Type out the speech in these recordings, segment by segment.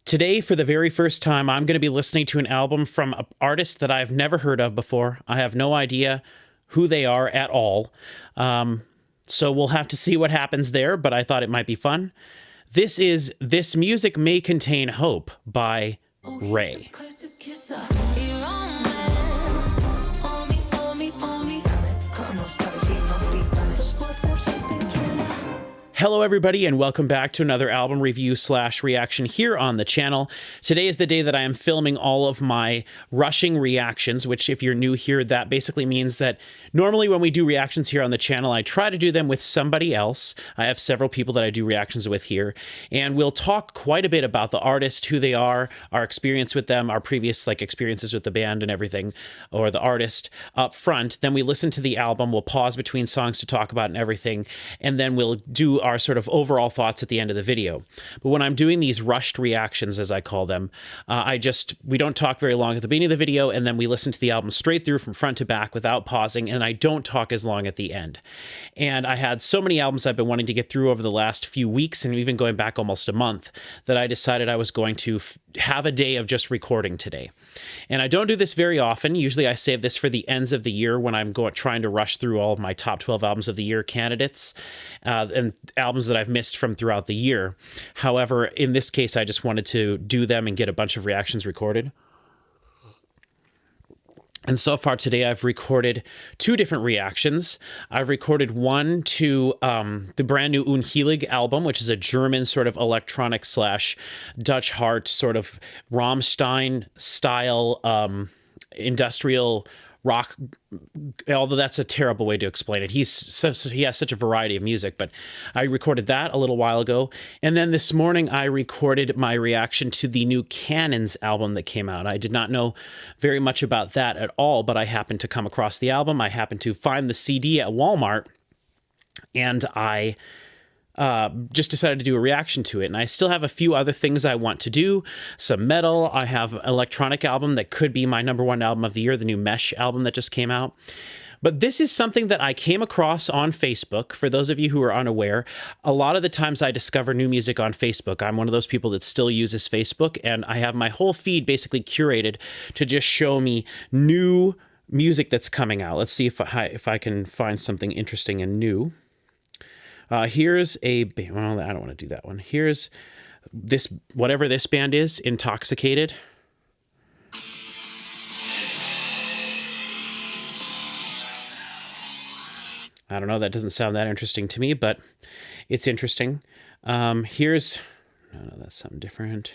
Today, for the very first time, I'm going to be listening to an album from an artist that I've never heard of before. I have no idea who they are at all. So we'll have to see what happens there, but I thought it might be fun. This is This Music May Contain Hope by RAYE. Hello, everybody, and welcome back to another album review / reaction here on the channel. Today is the day that I am filming all of my rushing reactions, which if you're new here, that basically means that normally when we do reactions here on the channel, I try to do them with somebody else. I have several people that I do reactions with here, and we'll talk quite a bit about the artist, who they are, our experience with them, our previous experiences with the band and everything, or the artist up front. Then we listen to the album, we'll pause between songs to talk about and everything, and then we'll do our sort of overall thoughts at the end of the video. But when I'm doing these rushed reactions, as I call them, we don't talk very long at the beginning of the video, and then we listen to the album straight through from front to back without pausing, and I don't talk as long at the end. And I had so many albums I've been wanting to get through over the last few weeks, and even going back almost a month, that I decided I was going to have a day of just recording today. And I don't do this very often. Usually I save this for the ends of the year when I'm trying to rush through all of my top 12 albums of the year candidates and albums that I've missed from throughout the year. However, in this case, I just wanted to do them and get a bunch of reactions recorded. And so far today, I've recorded 2 different reactions. I've recorded one to the brand new Musilek album, which is a German sort of electronic / Dutch Heart sort of Rammstein style industrial rock, although that's a terrible way to explain it. He has such a variety of music, but I recorded that a little while ago. And then this morning I recorded my reaction to the new Cannons album that came out. I did not know very much about that at all, but I happened to come across the album. I happened to find the CD at Walmart, and I just decided to do a reaction to it. And I still have a few other things I want to do. Some metal. I have an electronic album that could be my #1 album of the year, the new Mesh album that just came out. But this is something that I came across on Facebook. For those of you who are unaware, a lot of the times I discover new music on Facebook. I'm one of those people that still uses Facebook, and I have my whole feed basically curated to just show me new music that's coming out. Let's see if I can find something interesting and new. Here's a band. Well, I don't want to do that one. Here's this, whatever this band is, Intoxicated. I don't know. That doesn't sound that interesting to me, but it's interesting. Here's, no, that's something different.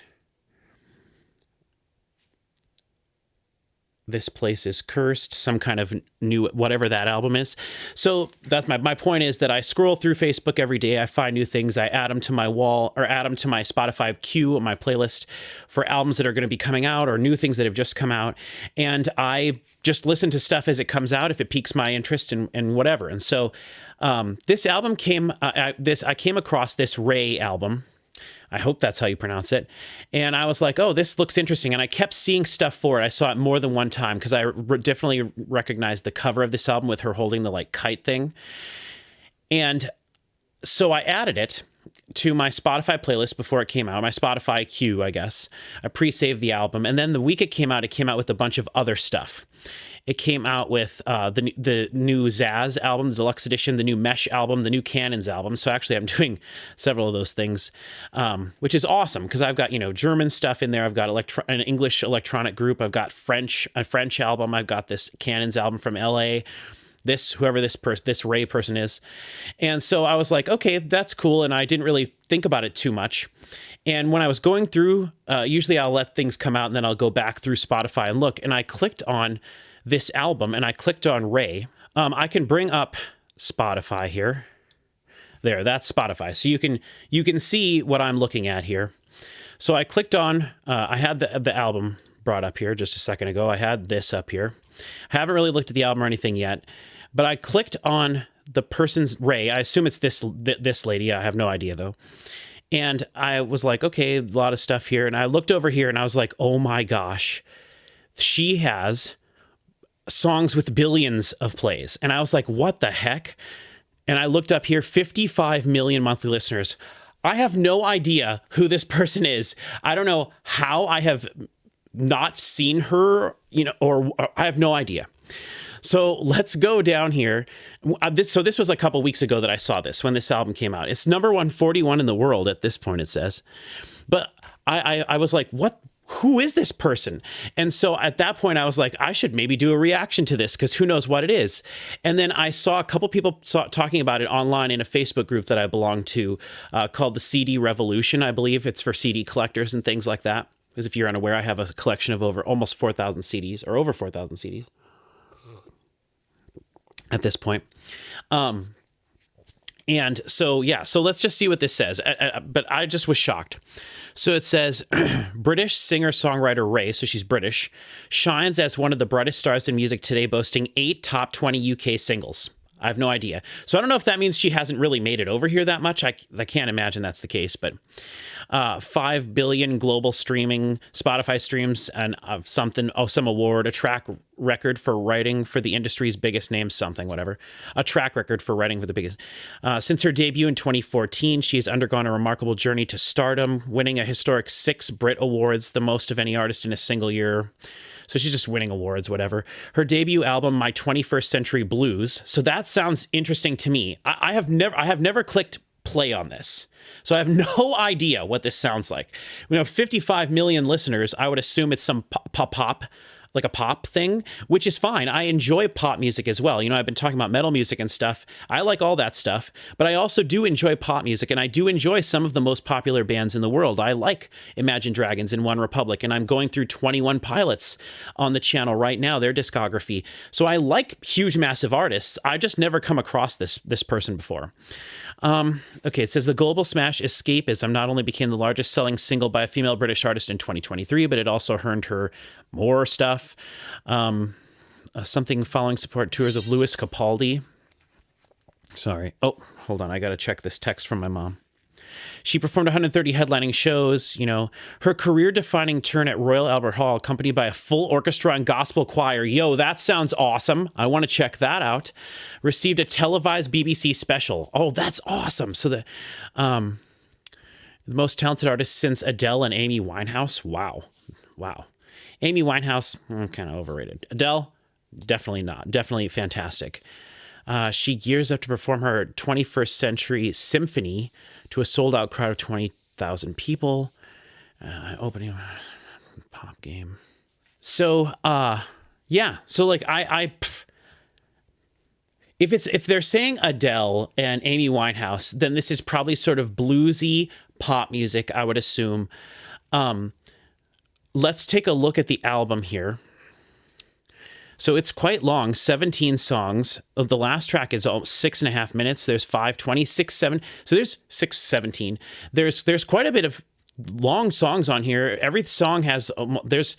This Place is Cursed, some kind of new, whatever that album is. So that's my point is that I scroll through Facebook every day. I find new things. I add them to my wall, or add them to my Spotify queue on my playlist for albums that are going to be coming out or new things that have just come out. And I just listen to stuff as it comes out if it piques my interest and whatever. And so this album I came across this RAYE album. I hope that's how you pronounce it. And I was like, oh, this looks interesting. And I kept seeing stuff for it. I saw it more than one time because I definitely recognized the cover of this album with her holding the kite thing. And so I added it to my Spotify playlist before it came out, my Spotify queue, I guess. I pre-saved the album. And then the week it came out with a bunch of other stuff. It came out with the new Zaz album, the deluxe edition, the new Mesh album, the new Cannons album. So actually I'm doing several of those things, which is awesome because I've got, German stuff in there. I've got an English electronic group. I've got a French album. I've got this Cannons album from LA. Whoever this RAYE person is. And so I was like, okay, that's cool. And I didn't really think about it too much. And when I was going through, usually I'll let things come out and then I'll go back through Spotify and look. And I clicked on this album and I clicked on RAYE. I can bring up Spotify here. There, that's Spotify. So you can see what I'm looking at here. So I clicked on, I had the album brought up here just a second ago. I had this up here. I haven't really looked at the album or anything yet, but I clicked on the person's RAYE. I assume it's this lady. I have no idea though. And I was like, okay, a lot of stuff here. And I looked over here and I was like, oh my gosh, she has songs with billions of plays. And I was like, what the heck? And I looked up here, 55 million monthly listeners. I have no idea who this person is. I don't know how I have not seen her, or I have no idea. So let's go down here. This was a couple weeks ago that I saw this, when this album came out. It's number 141 in the world at this point, it says. But I was like, what? Who is this person? And so at that point, I was like, I should maybe do a reaction to this, because who knows what it is. And then I saw a couple people talking about it online in a Facebook group that I belong to, called the CD Revolution. I believe it's for CD collectors and things like that. Because if you're unaware, I have a collection of almost 4,000 CDs, or over 4,000 CDs at this point. And so, yeah, so let's just see what this says. But I just was shocked. So it says, British singer-songwriter RAYE, so she's British, shines as one of the brightest stars in music today, boasting 8 top 20 UK singles. I have no idea. So I don't know if that means she hasn't really made it over here that much. I can't imagine that's the case, but 5 billion global streaming, Spotify streams, and some award, a track record for writing for the industry's biggest name, whatever. A track record for writing for the biggest. Since her debut in 2014, she has undergone a remarkable journey to stardom, winning a historic 6 Brit Awards, the most of any artist in a single year. So she's just winning awards, whatever. Her debut album, My 21st Century Blues. So that sounds interesting to me. I have never clicked play on this. So I have no idea what this sounds like. 55 million listeners. I would assume it's some pop, like a pop thing, which is fine. I enjoy pop music as well. I've been talking about metal music and stuff. I like all that stuff, but I also do enjoy pop music, and I do enjoy some of the most popular bands in the world. I like Imagine Dragons and One Republic, and I'm going through 21 Pilots on the channel right now, their discography. So I like huge, massive artists. I just never come across this person before. Okay, it says the global smash Escapism not only became the largest selling single by a female British artist in 2023, but it also earned her more stuff. Something following support tours of Lewis Capaldi. Sorry. Oh, hold on. I got to check this text from my mom. She performed 130 headlining shows, her career-defining turn at Royal Albert Hall, accompanied by a full orchestra and gospel choir. Yo, that sounds awesome. I want to check that out. Received a televised BBC special. Oh, that's awesome. So the most talented artist since Adele and Amy Winehouse. Wow. Amy Winehouse, kind of overrated. Adele, definitely not. Definitely fantastic. She gears up to perform her 21st Century Symphony to a sold-out crowd of 20,000 people. Opening pop game. So, yeah. So, like, if they're saying Adele and Amy Winehouse, then this is probably sort of bluesy pop music, I would assume. Let's take a look at the album here. So it's quite long, 17 songs. The last track is 6.5 minutes. There's 5:20, 6:7. So there's 6:17. There's quite a bit of long songs on here. Every song has there's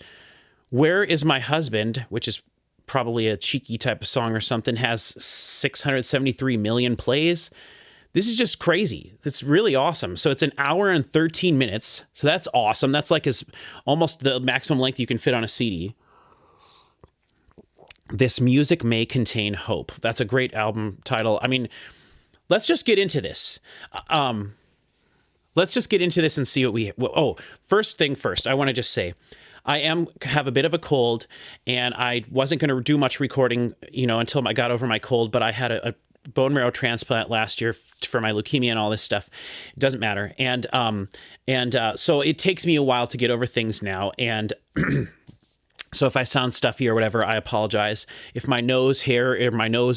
Where Is My Husband, which is probably a cheeky type of song or something, has 673 million plays. This is just crazy. It's really awesome. So it's 1 hour and 13 minutes. So that's awesome. That's like almost the maximum length you can fit on a CD. This music may contain hope. That's a great album title. I mean, let's just get into this. Let's just get into this and see what first thing first, I want to just say, I have a bit of a cold, and I wasn't going to do much recording, until I got over my cold, but I had a bone marrow transplant last year for my leukemia and all this stuff. It doesn't matter. And so it takes me a while to get over things now. And so if I sound stuffy or whatever, I apologize. If my nose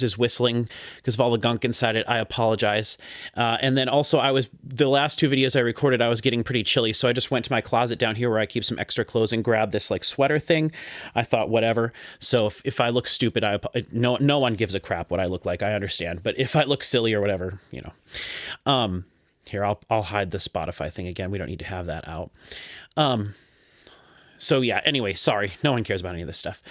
is whistling because of all the gunk inside it, I apologize. And then also the last 2 videos I recorded, I was getting pretty chilly. So I just went to my closet down here where I keep some extra clothes and grabbed this like sweater thing. I thought, whatever. So if I look stupid, no one gives a crap what I look like. I understand. But if I look silly or whatever, here, I'll hide the Spotify thing again. We don't need to have that out. So yeah, anyway, sorry. No one cares about any of this stuff.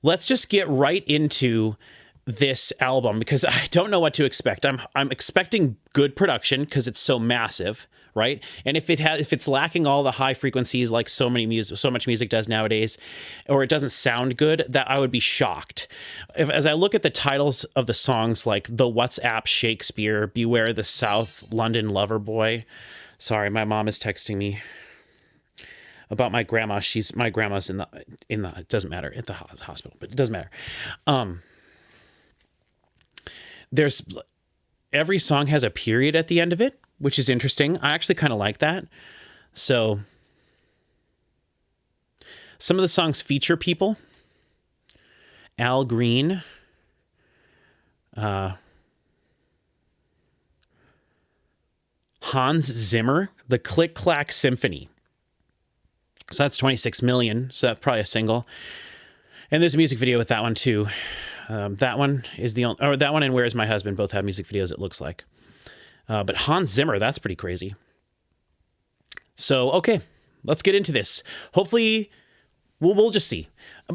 Let's just get right into this album because I don't know what to expect. I'm expecting good production because it's so massive, right? And if it's lacking all the high frequencies like so much music does nowadays, or it doesn't sound good, that I would be shocked. As I look at the titles of the songs, like The WhatsApp Shakespeare, Beware the South London Lover Boy. Sorry, my mom is texting me about my grandma. My grandma's in the it doesn't matter, at the hospital, but it doesn't matter. There's every song has a period at the end of it, which is interesting. I actually kind of like that. So some of the songs feature people. Al Green, Hans Zimmer, the Click Clack Symphony. So that's 26 million. So that's probably a single. And there's a music video with that one too. That one is the only, or that one and Where's My Husband both have music videos, it looks like. But Hans Zimmer, that's pretty crazy. So, okay, let's get into this. Hopefully, we'll just see.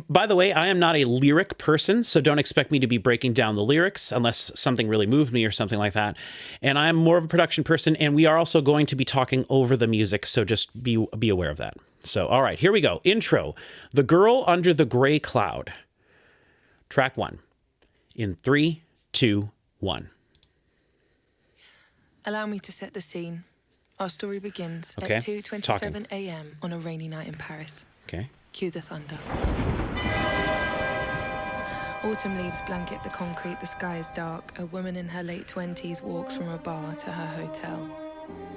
By the way, I am not a lyric person, so don't expect me to be breaking down the lyrics unless something really moved me or something like that. And I'm more of a production person, and we are also going to be talking over the music, so just be aware of that. So, all right, here we go. Intro, The Girl Under the Gray Cloud. Track 1. In 3, 2, 1. Allow me to set the scene. Our story begins at 2:27 a.m. on a rainy night in Paris. Okay. Cue the thunder. Autumn leaves blanket the concrete, the sky is dark. A woman in her late 20s walks from a bar to her hotel.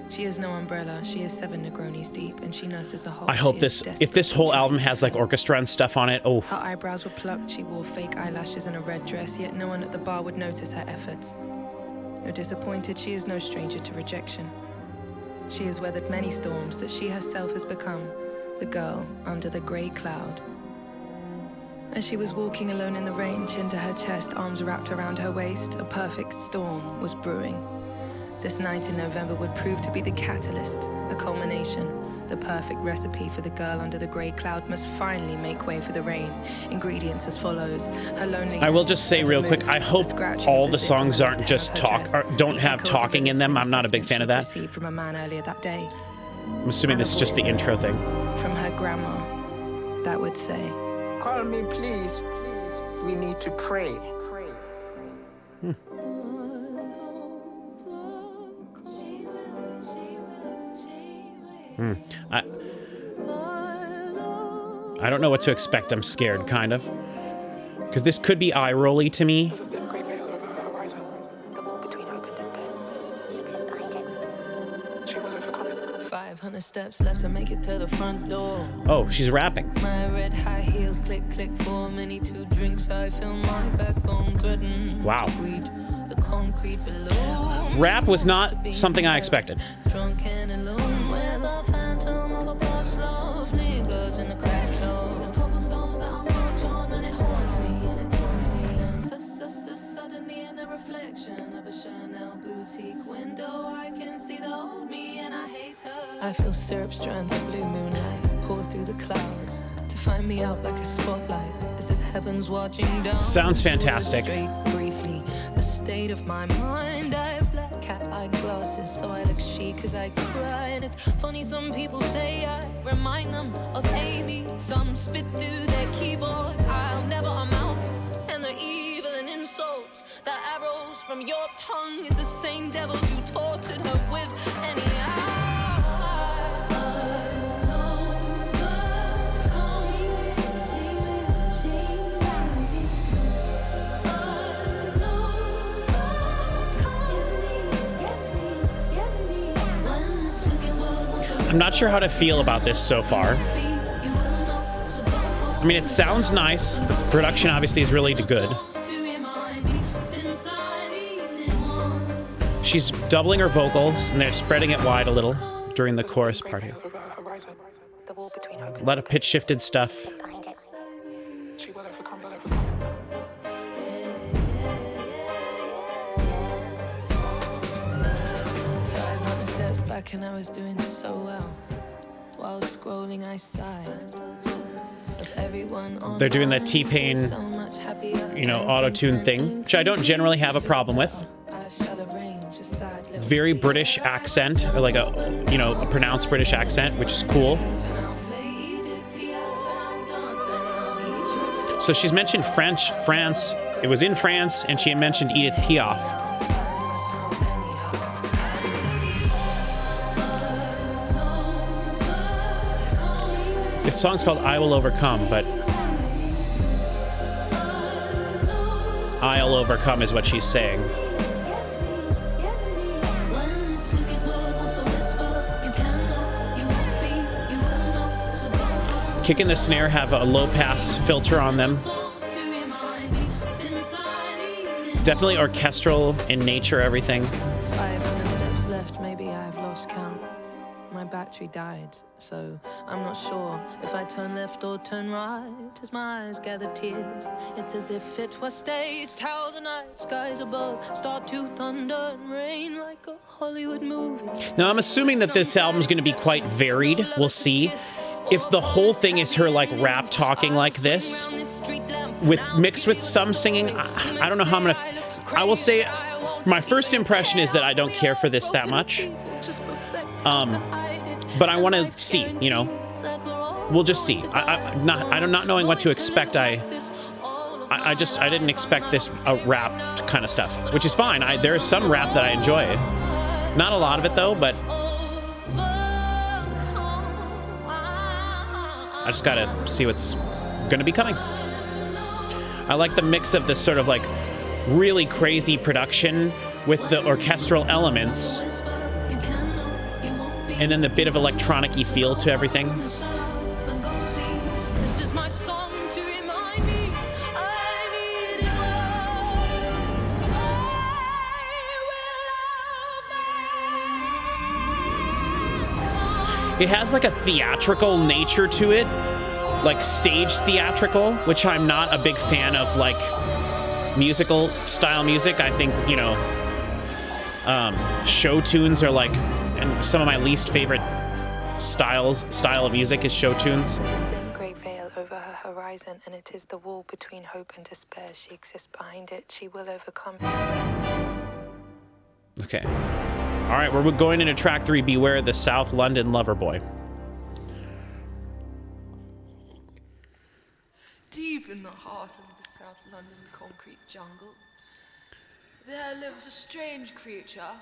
She has no umbrella, she is 7 Negronis deep, and she nurses a hole. I hope if this whole album has like orchestra and stuff on it, oh. Her eyebrows were plucked, she wore fake eyelashes and a red dress, yet no one at the bar would notice her efforts. Though disappointed, she is no stranger to rejection. She has weathered many storms that she herself has become the girl under the grey cloud. As she was walking alone in the rain, chin to her chest, arms wrapped around her waist, a perfect storm was brewing. This night in November would prove to be the catalyst, the culmination. The perfect recipe for the girl under the grey cloud must finally make way for the rain. Ingredients as follows. Her loneliness. I will just say real quick, I hope all the songs aren't just don't have talking in them. I'm not a big fan of that. From a man earlier that day. I'm assuming this is just the intro thing. From her grandma, that would say, "Call me, please. We need to pray." I don't know what to expect. I'm scared, kind of. Because this could be eye-rolly to me. 500 steps left to make it to the front door. Oh, she's rapping. My red high heels click, click, 4 many 2 drinks. I feel my backbone threaten. Wow. The concrete below. Rap was not something I expected. Drunk and alone with a phantom of a past love. Niggas in the crack show. The cobblestones that I march on, and it haunts me and it taunts me. And suddenly in a reflection of a Chanel boutique window, I can see the old me and I hate her. I feel syrup strands of blue moonlight pour through the clouds to find me out like a spotlight, as if heaven's watching down. Sounds fantastic. Briefly, the state of my mind. I have black cat-eye glasses, so I look chic as I cry. And it's funny, some people say I remind them of Amy. Some spit through their keyboards, I'll never amount. And the evil and insults, the arrows from your tongue is the same devils you tortured her with. I'm not sure how to feel about this so far. I mean, it sounds nice. The production obviously is really good. She's doubling her vocals, and they're spreading it wide a little during the chorus part here. A lot of pitch-shifted stuff. Back and I was doing so well. While scrolling, I sighed. They're doing that T-Pain, you know, auto-tune thing, which I don't generally have a problem with. very British accent, or like a pronounced British accent, which is cool. So she's mentioned France. It was in France, and she had mentioned Edith Piaf. This song's called I Will Overcome, but I'll overcome is what she's saying. Kick and the snare have a low pass filter on them. Definitely orchestral in nature, everything. 500 steps left, maybe I've lost count. My battery died, so I'm not sure if I turn left or turn right. As my eyes gather tears, it's as if it was staged. How the night skies above start to thunder and rain like a Hollywood movie. Now, I'm assuming that this album's going to be quite varied. We'll see. If the whole thing is her like rap talking like this, with mixed with some singing, I don't know how I'm gonna. I will say, my first impression is that I don't care for this that much. But I want to see. We'll just see. I'm not knowing what to expect. I didn't expect this rap kind of stuff, which is fine. There is some rap that I enjoy. Not a lot of it though, but. I just gotta see what's gonna be coming. I like the mix of this sort of like really crazy production with the orchestral elements and then the bit of electronic-y feel to everything. It has like a theatrical nature to it, like stage theatrical, which I'm not a big fan of, like musical style music. I think, show tunes are like, and some of my least favorite style of music is show tunes. Thin great veil over her horizon, and it is the wall between hope and despair. She exists behind it. She will overcome. Okay. All right, we're going into track 3, Beware the South London Lover Boy. Deep in the heart of the South London concrete jungle, there lives a strange creature.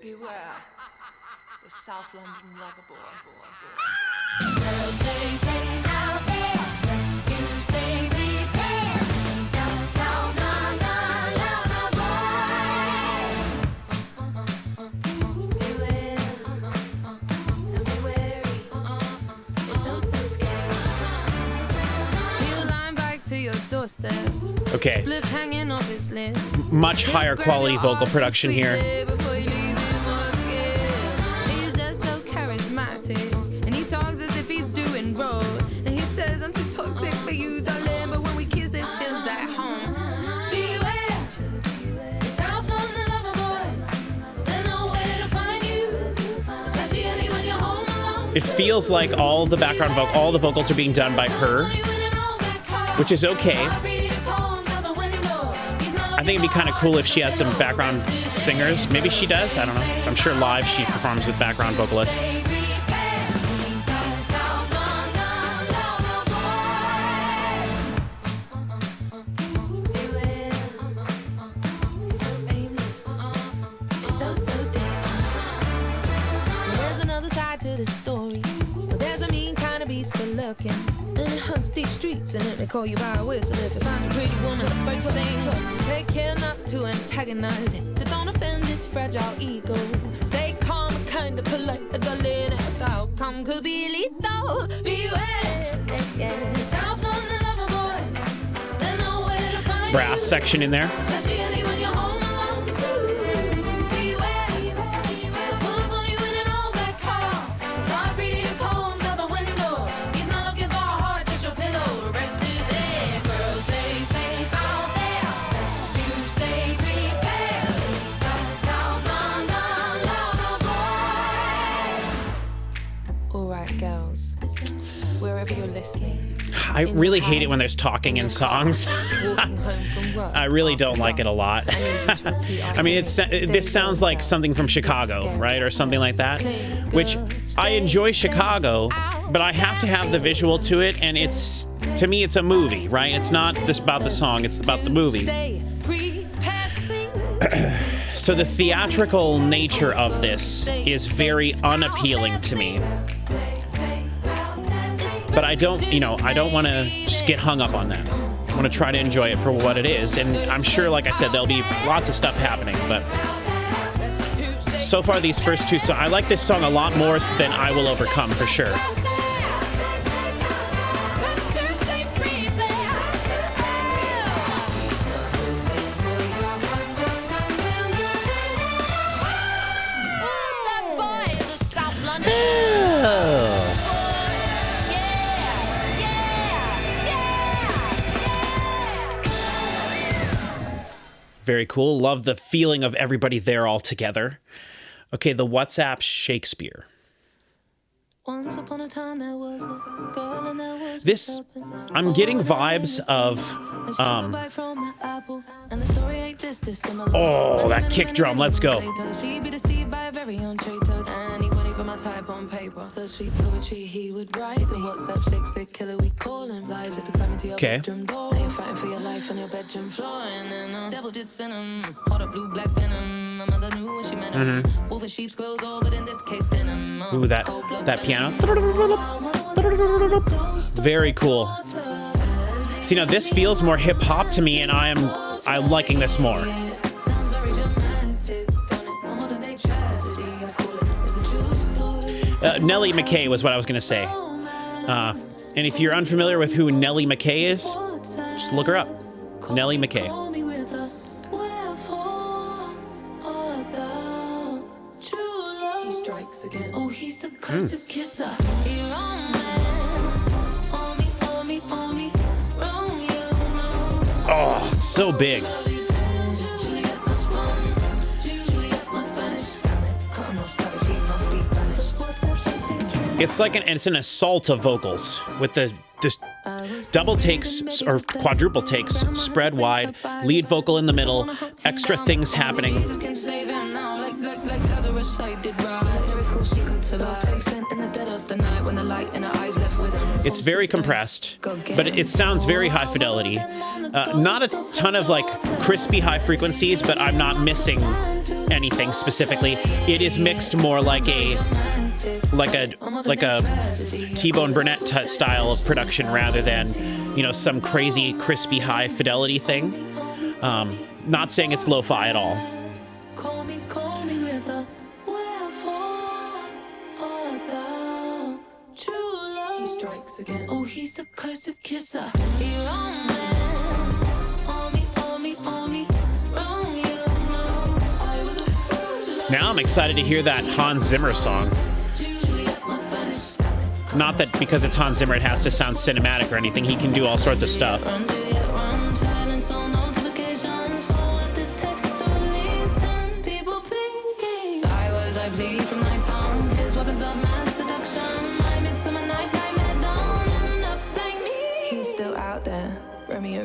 Beware the South London Lover Boy. Girls, they say out there, lest you stay prepared. South London Lover Boy. Beware, and be wary. It's so scary. He'll line back to your doorstep. Okay. Spliff hanging off his lip. Much higher quality vocal production here. He's just so charismatic, and he talks as if he's doing road. And he says, I'm too toxic for you, darling, but when we kiss, it feels like home. Beware, the South London Lover Boy. They know where to find you, especially when you're home alone. It feels like all the vocals are being done by her, which is okay. I think it'd be kind of cool if she had some background singers. Maybe she does. I don't know. I'm sure live she performs with background vocalists. There's another side to this story. There's a mean kind of beast good looking, and it hunts these streets, and it may call you by a whistle if you find a pretty woman. The first thing to take care not to antagonize it, to don't offend its fragile ego. Stay calm and kind of polite, the darling as the outcome could be lethal. Beware, yeah. South London Lover Boy. They know where to find Brass section in there. especially when you're home alone too. Beware, pull up on you in an old black car. Start reading poems out the window. He's not looking for a heart, just your pillow. Rest is there. Girls, stay safe out there. Lest you stay prepared. South London Lover Boy. All right, girls, wherever you're listening. I really hate it when there's talking in songs. I really don't like it a lot. I mean, this sounds like something from Chicago, right? Or something like that, which I enjoy Chicago, but I have to have the visual to it. And it's, to me, it's a movie, right? It's not this about the song. It's about the movie. So the theatrical nature of this is very unappealing to me. But I don't want to just get hung up on that. I want to try to enjoy it for what it is. And I'm sure, like I said, there'll be lots of stuff happening. But so far, these first two songs, I like this song a lot more than I Will Overcome, for sure. Very cool. Love the feeling of everybody there all together. Okay, the WhatsApp Shakespeare. Once upon a time there was a girl and there was This, I'm getting vibes of, oh, that kick drum, let's go. She'd be deceived by a very own traitor, and he wouldn't even my type on paper. So sweet poetry he would write. The WhatsApp Shakespeare killer we call him. Lies at the climb into your bedroom door. Now you're fighting for your life on your bedroom floor, and then the devil did send him. Hot or blue black venom. My mother knew when she met him. Wolf in sheep's clothes, oh, but in this case denim. Ooh, that piano. Very cool. See, now this feels more hip hop to me, and I'm liking this more. Nellie McKay was what I was gonna say. And if you're unfamiliar with who Nellie McKay is, just look her up. Nellie McKay. Oh, he's a cursive kisser. Oh, it's so big. It's like it's an assault of vocals with this double takes or quadruple takes spread wide, lead vocal in the middle, extra things happening. It's very compressed, but it sounds very high fidelity. Not a ton of like crispy high frequencies, but I'm not missing anything specifically. It is mixed more like a T-Bone Burnett style of production rather than, some crazy crispy high fidelity thing. Not saying it's lo-fi at all. Again. Oh, he's a cursive kisser. Now I'm excited to hear that Hans Zimmer song. Not that because it's Hans Zimmer it has to sound cinematic or anything. He can do all sorts of stuff.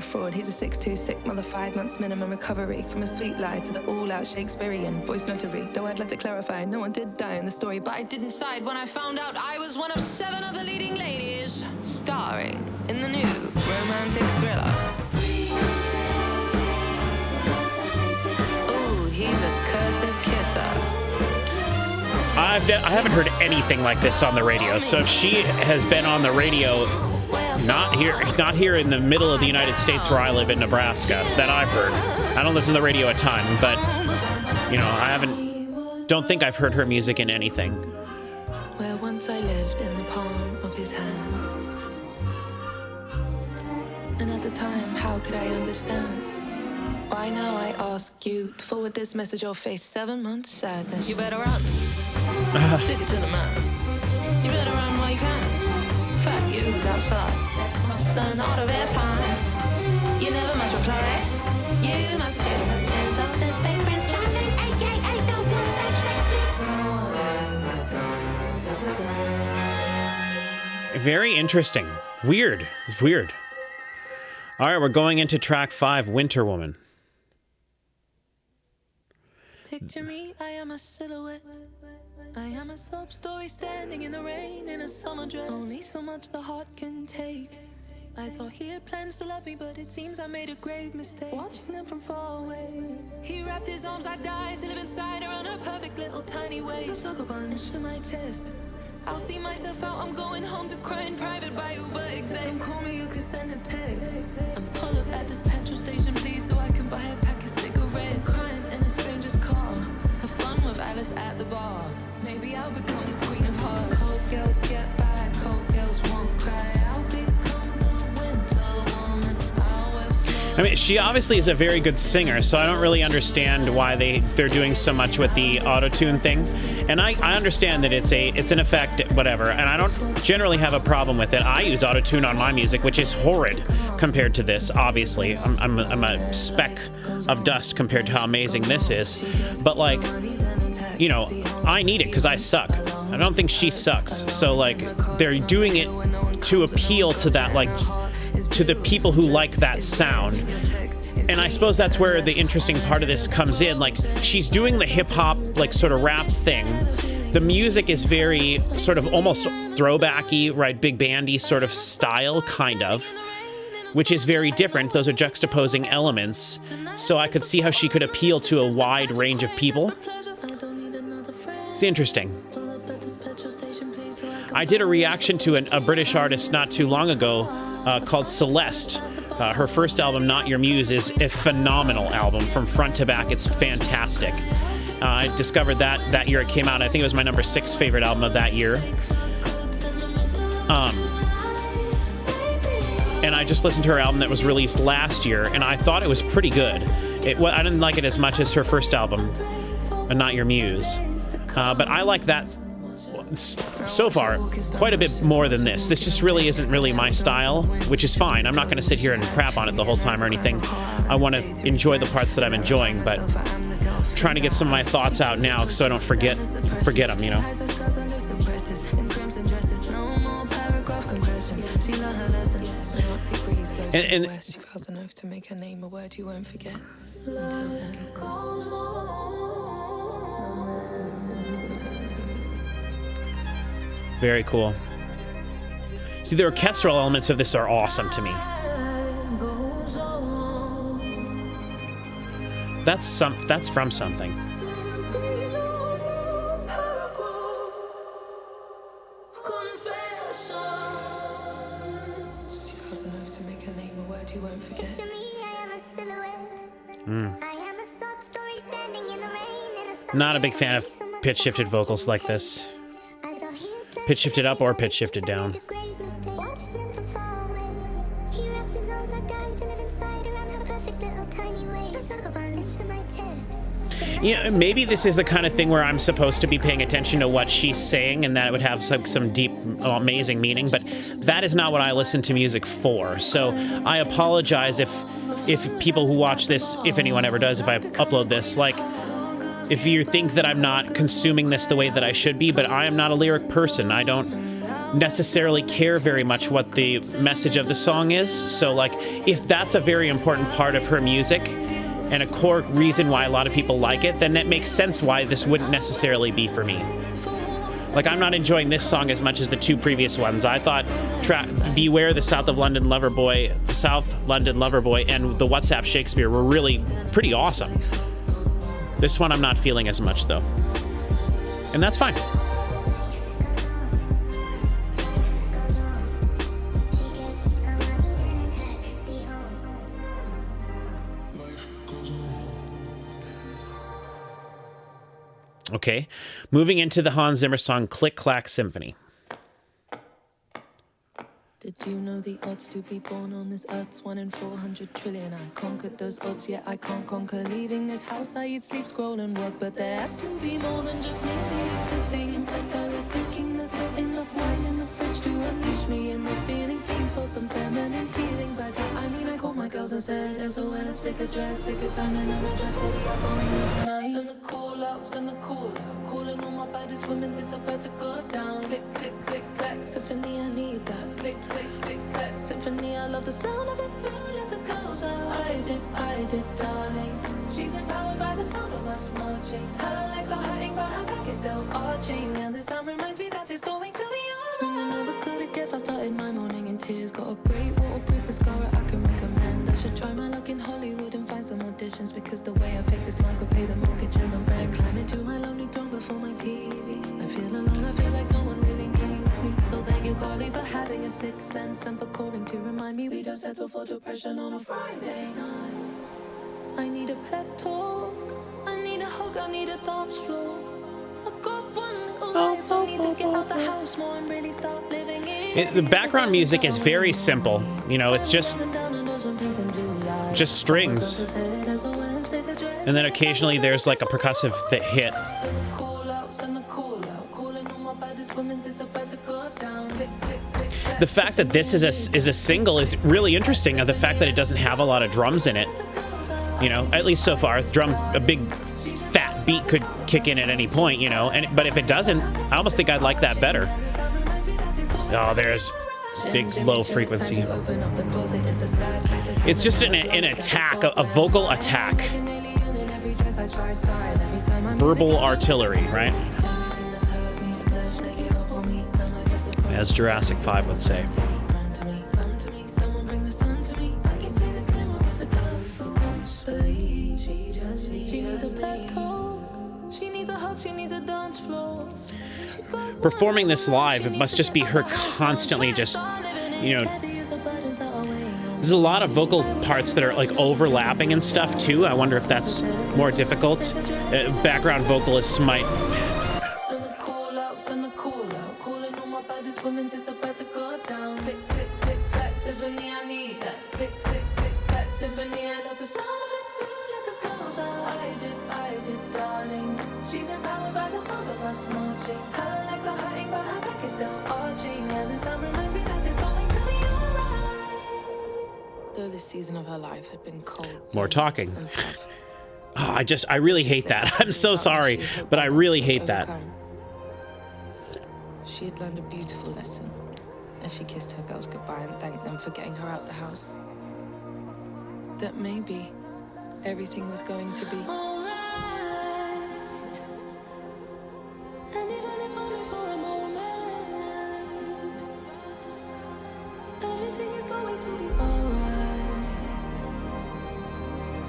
Fraud. He's a 6'2", sick mother, 5 months minimum recovery from a sweet lie to the all-out Shakespearean voice notary. Though I'd like to clarify, no one did die in the story, but I didn't side when I found out I was one of 7 of the leading ladies starring in the new romantic thriller. Ooh, he's a cursive kisser. I haven't heard anything like this on the radio, so if she has been on the radio, not here in the middle of the United States where I live in Nebraska, that I've heard. I don't listen to the radio a ton, but, don't think I've heard her music in anything. Where once I lived in the palm of his hand. And at the time, how could I understand? Why now I ask you to forward this message or face 7 months sadness? You better run. Stick it to the man. You better run while you can. Fat you's outside. Must learn the art of airtime. You never must reply. You must feel the chance of this fake Prince Charming, aka the WhatsApp Shakespeare. Very interesting. Weird. It's weird. All right, we're going into track 5, Winter Woman. Picture me, I am a silhouette. I am a sob story standing in the rain in a summer dress. Only so much the heart can take. I thought he had plans to love me, but it seems I made a grave mistake. Watching them from far away. He wrapped his arms, I died to live inside her on a perfect little tiny waist. The sugar bunch to my chest. I'll see myself out, I'm going home to cry in private by Uber exec. Don't call me, you can send a text. And pull up at this petrol station, please, so I can buy a pack of cigarettes. Crying in a stranger's car. Have fun with Alice at the bar. Maybe I'll become the queen of hearts. Cold girls get by, cold girls won't cry. I'll become the winter woman. I'll wear flowers. I mean, she obviously is a very good singer, so I don't really understand why they're doing so much with the auto-tune thing. And I understand that it's an effect, whatever, and I don't generally have a problem with it. I use auto-tune on my music, which is horrid compared to this, obviously. I'm a speck of dust compared to how amazing this is. But, like, you know, I need it because I suck. I don't think she sucks. So, like, they're doing it to appeal to that, like, to the people who like that sound. And I suppose that's where the interesting part of this comes in. Like, she's doing the hip-hop, like, sort of rap thing. The music is very sort of almost throwbacky, right, big bandy sort of style, kind of, which is very different. Those are juxtaposing elements. So I could see how she could appeal to a wide range of people. It's interesting. I did a reaction to a British artist not too long ago called Celeste. Her first album, Not Your Muse, is a phenomenal album from front to back. It's fantastic. I discovered that year it came out. I think it was my number 6 favorite album of that year. And I just listened to her album that was released last year, and I thought it was pretty good. I didn't like it as much as her first album, Not Your Muse. But I like that so far quite a bit more than this. This just really isn't really my style, which is fine. I'm not going to sit here and crap on it the whole time or anything. I want to enjoy the parts that I'm enjoying, but trying to get some of my thoughts out now so I don't forget them, you know. And she vows an oath to make her name a word you won't forget. Until then. Very cool. See, the orchestral elements of this are awesome to me. That's from something. She vows an oath to make her name a word you won't forget. To me, I am a silhouette. I am a sob story standing in the rain in a summer Not a big fan of pitch shifted vocals like this. Pitch shifted up or pitch shifted down. Yeah, maybe this is the kind of thing where I'm supposed to be paying attention to what she's saying and that it would have some deep, amazing meaning, but that is not what I listen to music for. So I apologize if people who watch this, if anyone ever does, if I upload this, like, if you think that I'm not consuming this the way that I should be, but I am not a lyric person. I don't necessarily care very much what the message of the song is. So, like, if that's a very important part of her music and a core reason why a lot of people like it, then that makes sense why this wouldn't necessarily be for me. Like, I'm not enjoying this song as much as the 2 previous ones. I thought Beware the South London Loverboy, and the WhatsApp Shakespeare were really pretty awesome. This one I'm not feeling as much, though. And that's fine. Okay, moving into the Hans Zimmer song Click Clack Symphony. Did you know the odds to be born on this earth's 1 in 400 trillion? I conquered those odds, yet I can't conquer leaving this house. I eat, sleep, scroll and work, but there has to be more than just merely existing. In fact, I was thinking there's not enough wine in the fridge to unleash me in this feeling. Fiends for some feminine healing. By that I mean I called my girls and said SOS, pick a dress, pick a time and an address, what we are going on tonight. So Nicole, outs and the call out. Calling all my baddest women, it's about to go down. Click, click, click, clack. Symphony, I need that. Click, click, click, clack. Symphony, I love the sound of it. You let the girls out. I did, darling. She's empowered by the sound of us marching. Her legs are hurting, but her back is still arching. And the sound reminds me that it's going to be alright. And I never could have guessed I started my morning in tears. Got a great waterproof mascara I can recommend. I should try my luck in Hollywood and find some auditions, because the way I fake this smile could pay the mortgage and the rent. Climbing to my lonely throne before my TV. I feel alone, I feel like no one really needs me. So thank you, Carly, for having a sixth sense and for calling to remind me we don't settle for depression on a Friday night. I need a pep talk, I need a hug, I need a dance floor. I've got one little life, I need to get out the house more and really start living it. The background music is very simple. You know, it's just strings. And then occasionally there's like a percussive hit. The fact that this is a single is really interesting. The fact that it doesn't have a lot of drums in it. You know, at least so far, a big fat beat could kick in at any point, you know. But if it doesn't, I almost think I'd like that better. Oh, there's big low frequency. It's just an attack, a vocal attack. Verbal artillery, right? As Jurassic 5 would say. Performing this live, it must just be her constantly just, you know, there's a lot of vocal parts that are like overlapping and stuff too. I wonder if that's more difficult. Background vocalists might. She's empowered by the sound of us marching. Her legs are hurting, but her back is still arching. And the sound reminds me that it's going to be alright. Though this season of her life had been cold. More talking. And tough, Oh, I really hate that. I'm so sorry, but I really hate that. She had learned a beautiful lesson as she kissed her girls goodbye and thanked them for getting her out the house. That maybe everything was going to be And even if only for a moment, everything is going to be alright.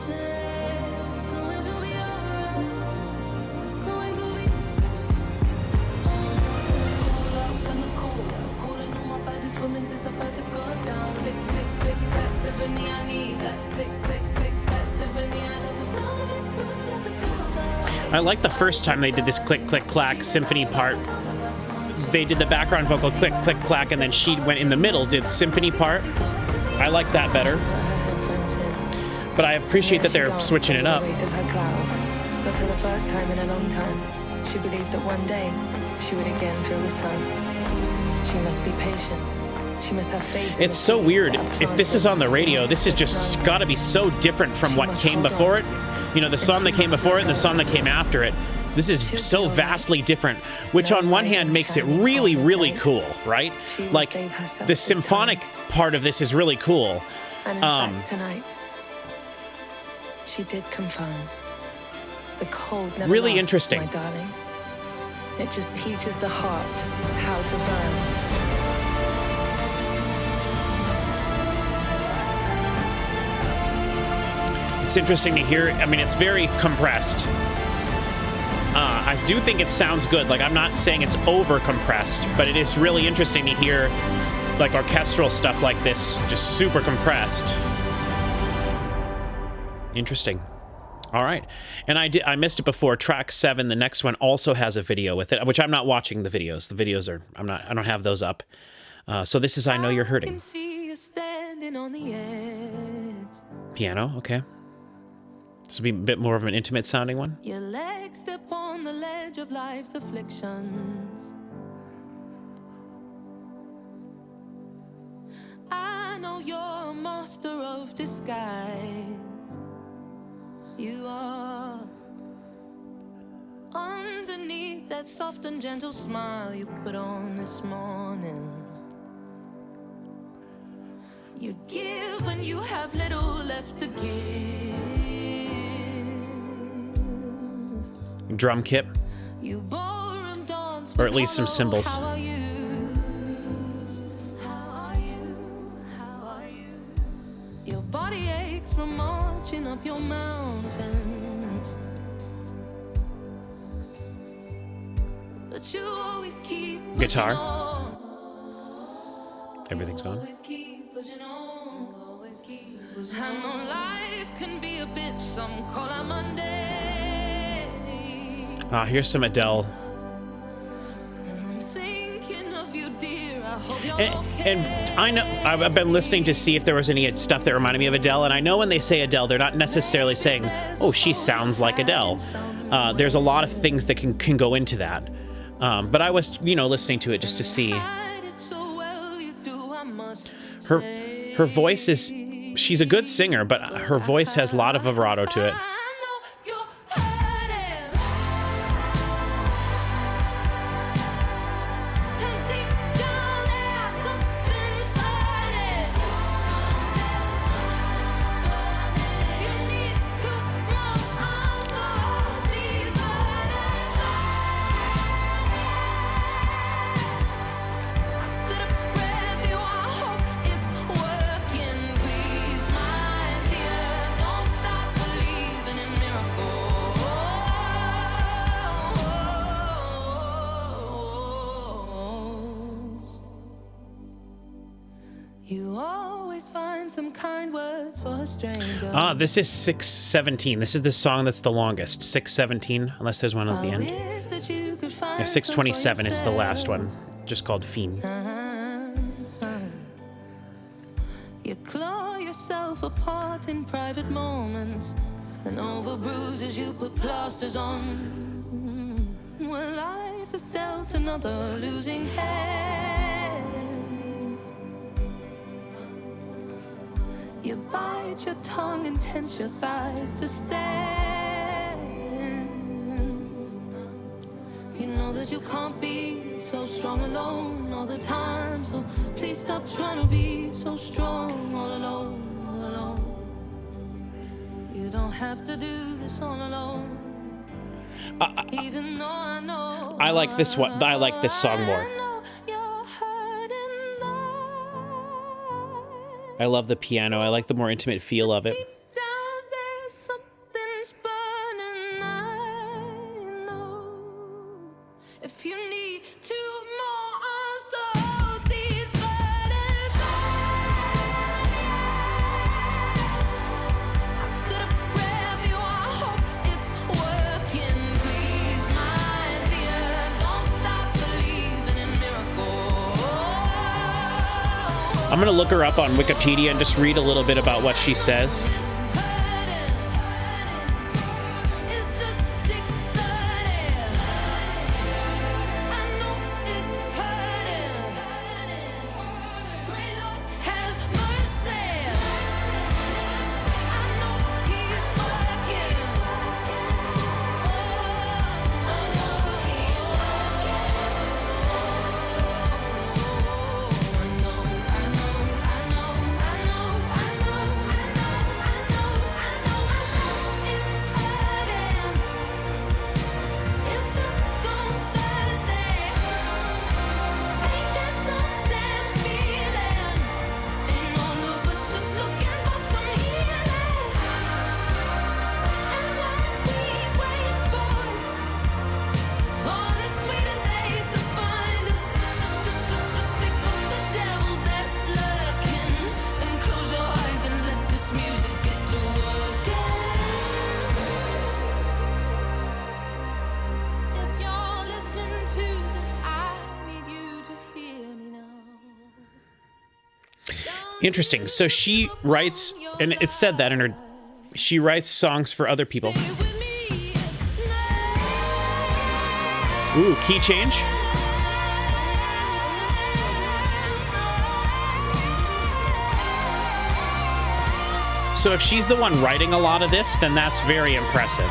Yeah, it's going to be alright. Going to be. So the call outs and the call out. Calling all my baddest women, it's about to go down. Click, click, click, clack. Symphony, I need that. Click, click, click, clack. Symphony, I love the sound of it. Let the girls out. I like the first time they did this click, click, clack symphony part. They did the background vocal click, click, clack, and then she went in the middle, did symphony part. I like that better. But I appreciate that they're switching it up. Weight of her clouds. But for the first time in a long time, she believed that one day she would again feel the sun. She must be patient. She must have faith. It's so weird. If this is on the radio, this is just got to be so different from what came before it. You know, the song that came before it and the song that came after it. This is so vastly different, which on one hand makes it really, really cool, right? Like, the symphonic part of this is really cool. And in fact, tonight, she did confirm. The cold never Really lasts, interesting. my darling. It just teaches the heart how to burn. It's interesting to hear. I mean, it's very compressed. I do think it sounds good. Like, I'm not saying it's over compressed, but it is really interesting to hear like orchestral stuff like this, just super compressed. Interesting. All right. And I missed it before. Track 7, the next one, also has a video with it, which I'm not watching the videos. The videos are, I don't have those up. So this is I Know You're Hurting. I can see you standing on the edge. Piano, okay. This will be a bit more of an intimate sounding one. Your legs step on the ledge of life's afflictions. I know you're a master of disguise. You are. underneath that soft and gentle smile you put on this morning. You give when you have little left to give. Drum kit, You ballroom dance, or at least some cymbals. How are you? How are you? How are you? Your body aches from marching up your mountains, but you always keep pushing Guitar. on. Everything's gone. Always keep pushing on. Always keep pushing on. I know life can be a bitch, some call it Monday. Here's some Adele. And I'm thinking of you, dear. I hope you're okay. And I know I've been listening to see if there was any stuff that reminded me of Adele, and I know when they say Adele, they're not necessarily saying, "Oh, she sounds like Adele." There's a lot of things that can go into that. But I was, listening to it just to see. Her voice is, she's a good singer, but her voice has a lot of vibrato to it. This is 6:17. This is the song that's the longest. 6:17, unless there's one at the end. Yeah, 6:27 is the last one, just called Fiend. You claw yourself apart in private moments, and over bruises you put plasters on. When life has dealt another losing hand, you bite your tongue and tense your thighs to stand. You know that you can't be so strong alone all the time, so please stop trying to be so strong all alone, all alone. You don't have to do this all alone. Even though I know I like this one. I like this song more. I love the piano. I like the more intimate feel of it. I'm going to look her up on Wikipedia and just read a little bit about what she says. Interesting. So she writes, and it said that in her, she writes songs for other people. Ooh, key change. So if she's the one writing a lot of this, then that's very impressive.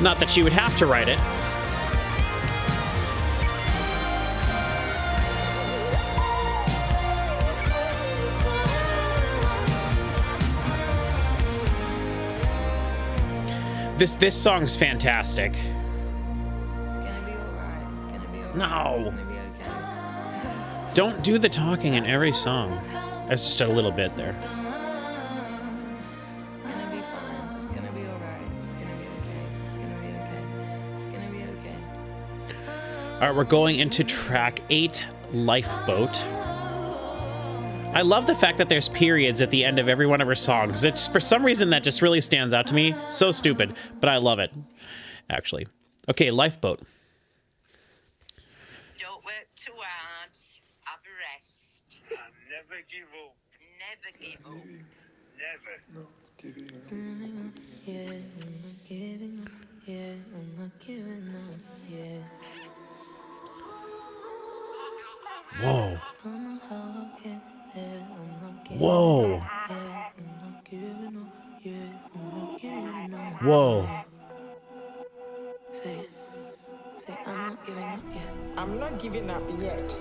Not that she would have to write it. This song's fantastic. It's gonna be alright. It's gonna be alright. No. It's gonna be okay. Don't do the talking in every song. That's just a little bit there. It's gonna be fine. It's gonna be alright. It's gonna be okay. It's gonna be okay. It's gonna be okay. All right, we're going into track 8, Lifeboat. I love the fact that there's periods at the end of every one of her songs. It's for some reason that just really stands out to me. So stupid, but I love it, actually. Okay, Lifeboat. Don't work too hard. Have a rest. And never give up. Never give up. Never. Yeah, I'm not giving up. Yeah, I'm not giving up. Yeah. Whoa. Don't know how I'll get there. I'm not giving Whoa. up. Yeah, I'm not giving up. Yeah, I'm not giving up. Whoa. Say it. Say, I'm not giving up yet. I'm not giving up yet.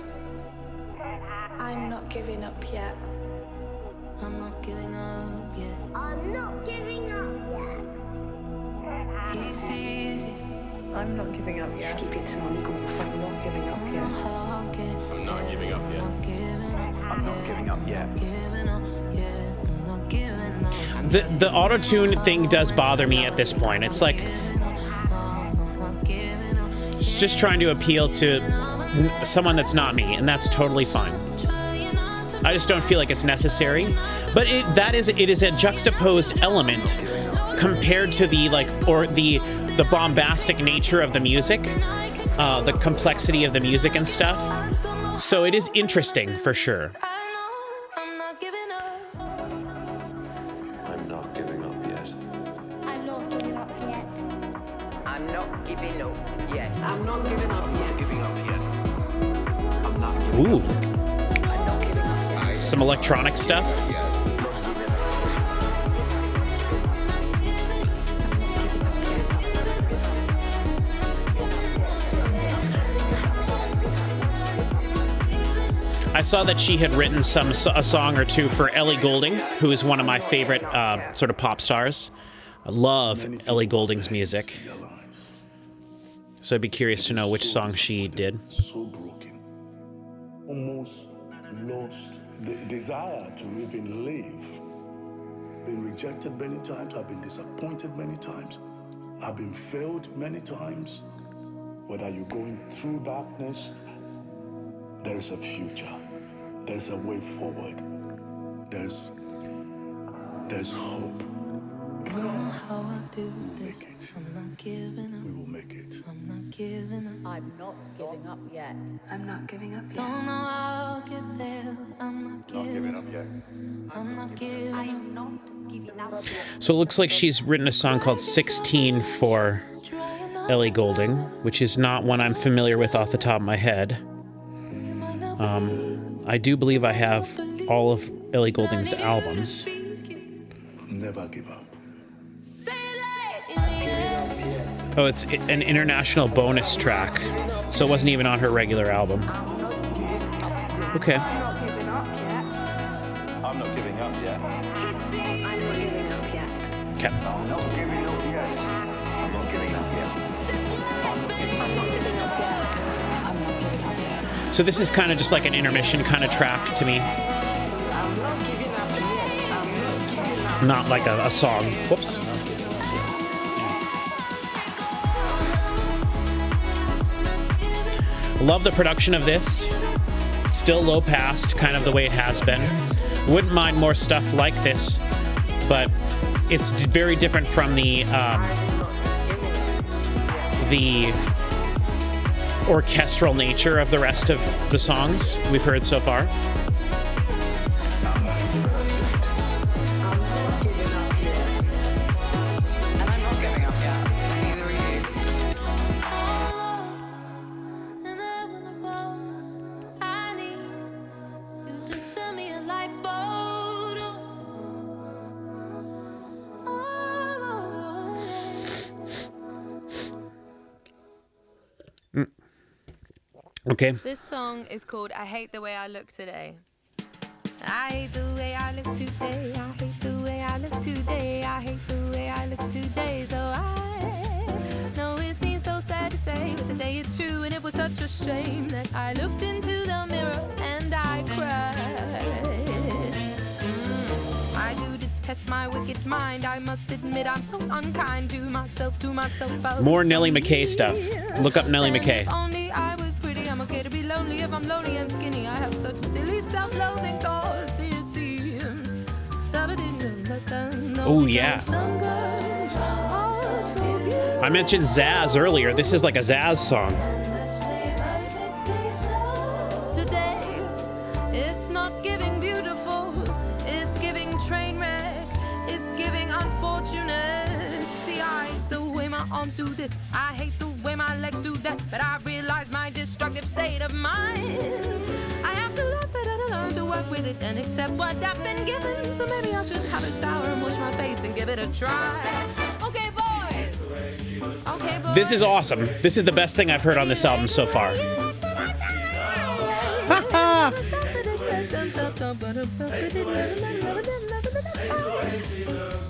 I'm not giving up yet. I'm not giving up yet. I'm not giving up yet. He sees you. I'm not giving up yet. Keep it on the go. I'm not giving up yet. I'm not giving up yet. I'm not giving up yet. Giving up yet. I'm not giving up. The auto-tune thing does bother me at this point. It's like it's just trying to appeal to someone that's not me, and that's totally fine. I just don't feel like it's necessary. But it is a juxtaposed element compared to the bombastic nature of the music, the complexity of the music and stuff. So it is interesting for sure. I'm not giving up. I'm not giving up yet. I'm not giving up yet. I'm not giving up yet. I'm not giving up yet. Giving up yet. I'm not giving Ooh, I'm not giving up yet. some electronic stuff. I saw that she had written a song or two for Ellie Goulding, who is one of my favorite sort of pop stars. I love Ellie Goulding's music. So I'd be curious to know which song she did. So broken, almost lost the desire to even live. Been rejected many times, I've been disappointed many times, I've been failed many times. Whether you're going through darkness, there's a future, there's a way forward, there's hope. I don't know how I'll do this. Make it. I'm not giving up. We will make it. I'm not giving up. I'm not giving up yet. I'm not giving up yet. Don't know how I'll get there. I'm not giving up. yet. I'm not giving up. I'm not giving up yet. So it looks like she's written a song called 16 for Ellie Goulding, which is not one I'm familiar with off the top of my head. I do believe I have all of Ellie Goulding's albums. Never give up. Oh, it's an international bonus track, so it wasn't even on her regular album. Okay. I'm not giving up yet. I'm not giving up yet. I'm not giving up yet. Okay. I'm not giving up yet. I'm not giving up yet. I'm not giving up yet. I'm not giving up yet. So this is kind of just like an intermission kind of track to me, I'm not giving up yet. I'm not giving up. not like a song. Whoops. Love the production of this. Still low passed, kind of the way it has been. Wouldn't mind more stuff like this, but it's very different from the orchestral nature of the rest of the songs we've heard so far. And I'm not giving up yet. Neither are you. I need you to send me a lifeboat. Okay. This song is called I Hate the Way I Look Today. I hate the way I look today. I hate the way I look today. I hate the way I look today. So I know it seems so sad to say, but today it's true, and it was such a shame that I looked into the mirror and I cried. I do detest my wicked mind. I must admit I'm so unkind to myself, More Nellie McKay stuff. Look up Nellie McKay. If only I was pretty, I'm okay to be lonely. If I'm lonely and skinny, I have such silly self-loathing thoughts, it seems. Oh, yeah. I mentioned Zaz earlier. This is like a Zaz song. Today, it's not giving beautiful, it's giving train wreck, it's giving unfortunate. See, I hate the way my arms do this, I hate the way my legs do that, but I realize my destructive state of mind. I have to love it and learn to work with it and accept what I've been given. So maybe I should have a shower and wash my face and give it a try. Okay, boys. Okay, boys. This is awesome. This is the best thing I've heard on this album so far.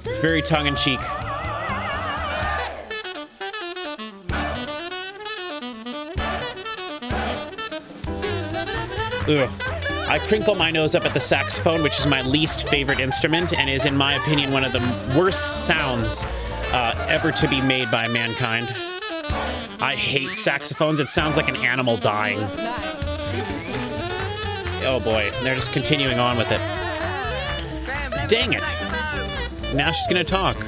It's very tongue-in-cheek. Ugh. I crinkle my nose up at the saxophone, which is my least favorite instrument and is, in my opinion, one of the worst sounds ever to be made by mankind. I hate saxophones. It sounds like an animal dying. Oh boy, they're just continuing on with it. Dang it. Now she's gonna talk. I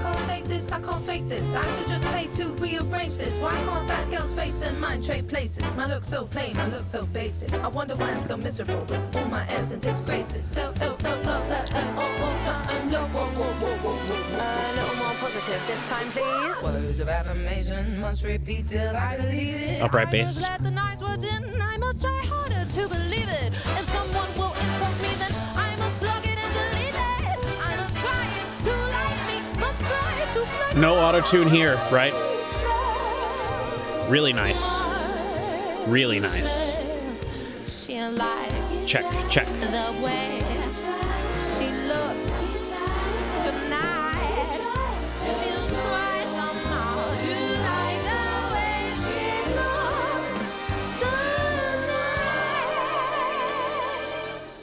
can't shake this, I can't fake this. I should just pay to rearrange this. Why can't that girl's face and mine trade places? My look so plain, my look so basic. I wonder why I'm so miserable with all my ends and disgraces. Self-love that all time low. A little more positive this time, please. Words of affirmation must repeat till I believe it. Upright bass. I must let the night's words in. I must try harder to believe it. If someone will insult me, then I must plug it and delete it. I must try to like me, must try to flirt. No auto-tune here, right? Really nice. Really nice. Check, check. The way she looks tonight, she'll try somehow to like the way she looks tonight.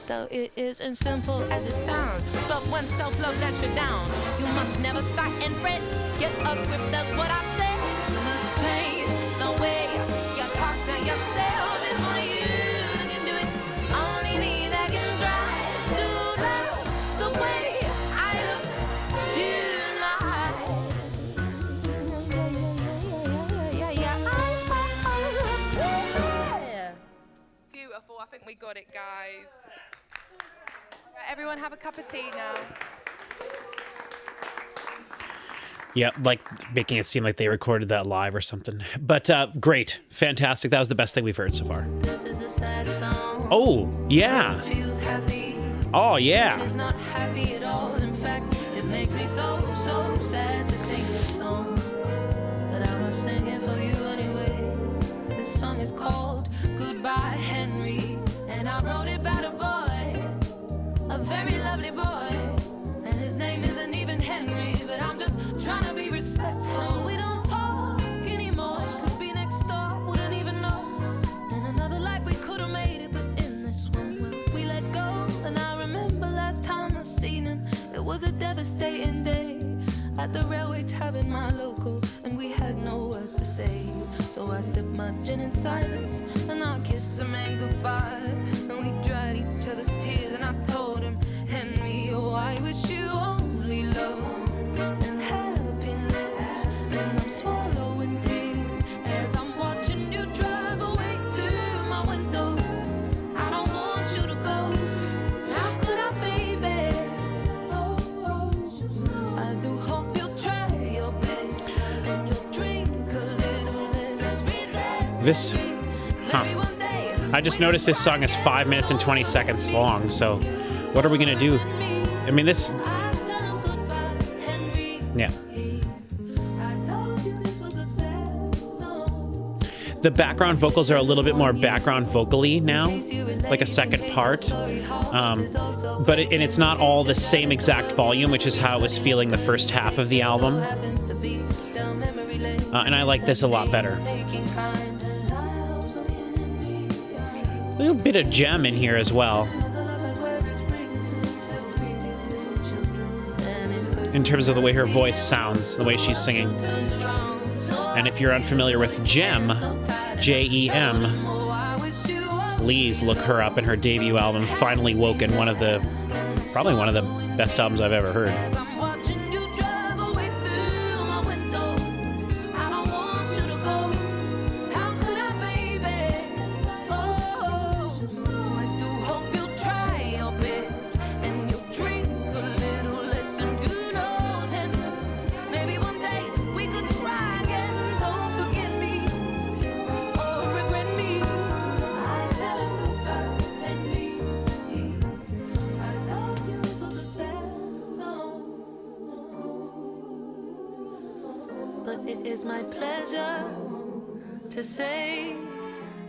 Though it isn't simple as it sounds, but when self-love lets you down, you must never sigh and fret. Get a grip, that's what I said. You must change the way you talk to yourself. It's only you that can do it. Only me that can try to love the way I look tonight. Beautiful. I think we got it, guys. Right, everyone have a cup of tea now. Yeah, like making it seem like they recorded that live or something. But great. Fantastic. That was the best thing we've heard so far. This is a sad song. Oh, yeah. It feels happy. Oh, yeah. It's not happy at all. In fact, it makes me so sad to sing this song. But I must sing it for you anyway. This song is called Goodbye, Henry. And I wrote it about a boy, a very lovely boy. And his name isn't even Henry, but I'm just trying to be respectful. We don't talk anymore. Could be next door, wouldn't even know. In another life we could have made it, but in this one, well, we let go. And I remember last time I seen him, it was a devastating day at the railway tavern, my local, and we had no words to say. So I sipped my gin in silence, and I kissed the man goodbye, and we dried each other's tears, and I told him, Henry, oh, I wish you only love and happiness, and I'm swallowing tears as I'm watching you drive away through my window. I don't want you to go. How could I, baby? I do hope you'll try your best and you'll drink a little less. This, huh. I just noticed this song is 5 minutes and 20 seconds long, so what are we gonna do? I mean, this, yeah. the background vocals are a little bit more background vocally now, like a second part. But it's not all the same exact volume, which is how I was feeling the first half of the album. And I like this a lot better. A little bit of gem in here as well. In terms of the way her voice sounds, the way she's singing. And if you're unfamiliar with Gem, J-E-M, please look her up in her debut album, Finally Woken, probably one of the best albums I've ever heard. It is my pleasure to say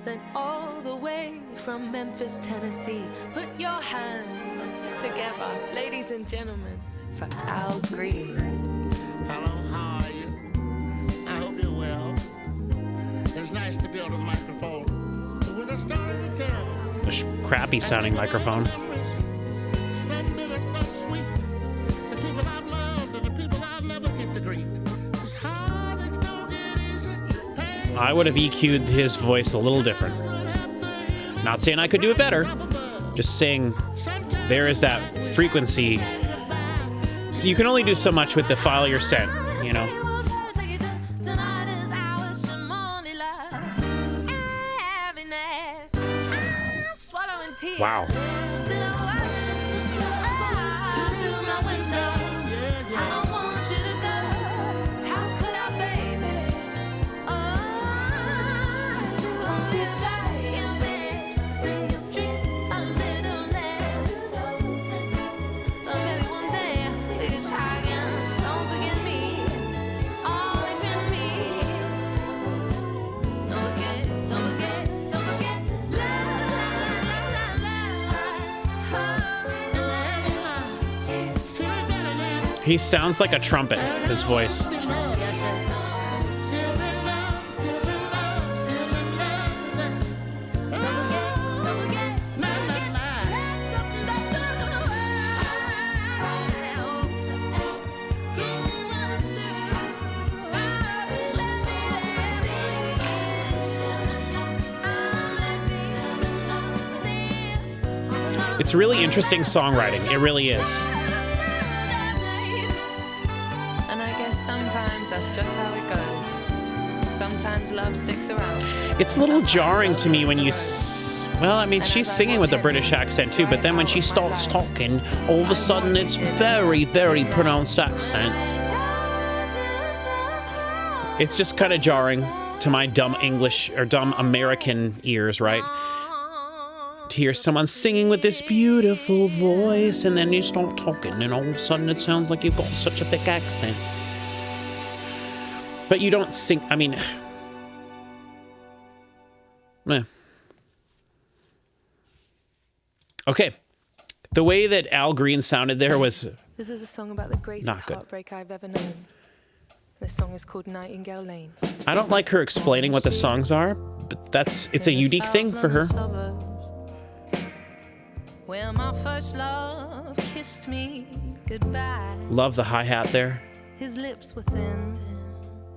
that all the way from Memphis, Tennessee, put your hands Together, ladies and gentlemen, for Al Green. Hello, how are you? I hope you're well. It's nice to be on the microphone with a story to tell. A crappy sounding microphone. I would have EQ'd his voice a little different. Not saying I could do it better, just saying there is that frequency. So you can only do so much with the file you're sent, you know? Wow. He sounds like a trumpet, his voice. It's really interesting songwriting. It really is. Love sticks around. It's a little jarring to me when you... Well, I mean, she's singing with a British accent too, but then when she starts talking, all of a sudden it's very, very pronounced accent. It's just kind of jarring to my dumb English or dumb American ears, right? To hear someone singing with this beautiful voice and then you start talking and all of a sudden it sounds like you've got such a thick accent. But you don't sing... I mean... Okay. The way that Al Green sounded there was This is a song about the greatest heartbreak I've ever known. This song is called Nightingale Lane. I don't like her explaining what the songs are, but it's a unique thing for her. Where my first love kissed me goodbye. Love the hi-hat there. His lips were thin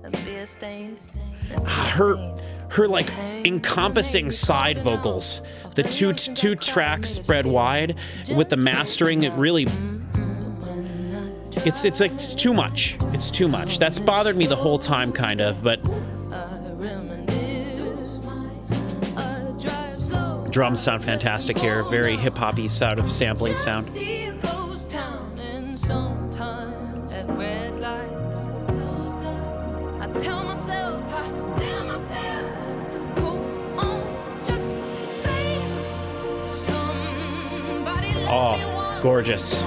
and beer stained. Her like encompassing side vocals, the two tracks spread wide with the mastering, it really it's like it's too much. It's too much. That's bothered me the whole time kind of, but drums sound fantastic here. Very hip-hoppy sort of sampling sound. Oh, gorgeous.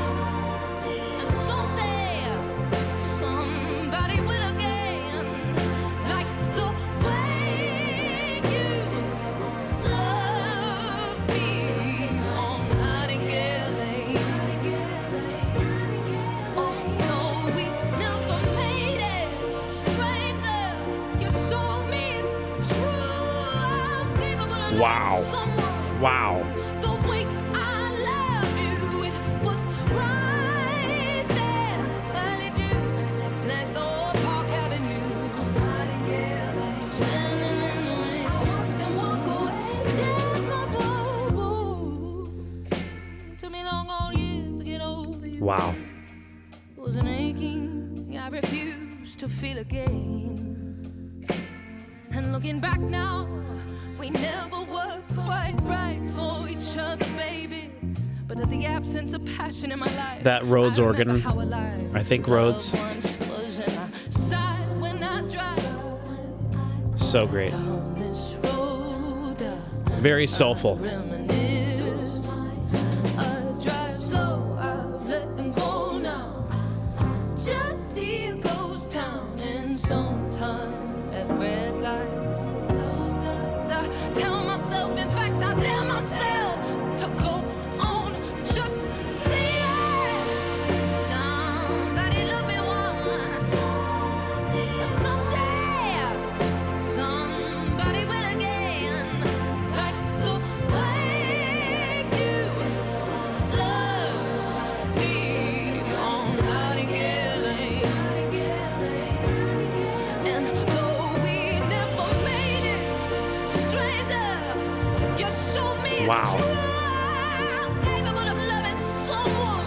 Wow. Wow. The way I loved you, it was right there. Early June, next door, Park Avenue. Nightingale, standing in the rain. I watched him walk away down my boat. Took me long old years to get over you. Wow. It was an aching I refused to feel again. And looking back now, we never were quite right for each other, baby. But in the absence of passion in my life, That Rhodes I organ. remember how alive I think love Rhodes. once was, and I sighed when I drive So great. down this road. Very soulful. Reminisce. I drive slow, I've let them go now. Just see a ghost town, and sometimes at red lights it closed up. I tell myself, in fact, I tell myself to go on, just see it. Somebody love me once, someday somebody will again. Like the way you love me on Nightingale Lane. And though we never made it, stranger, you showed me it's Wow. true. I'm capable of loving someone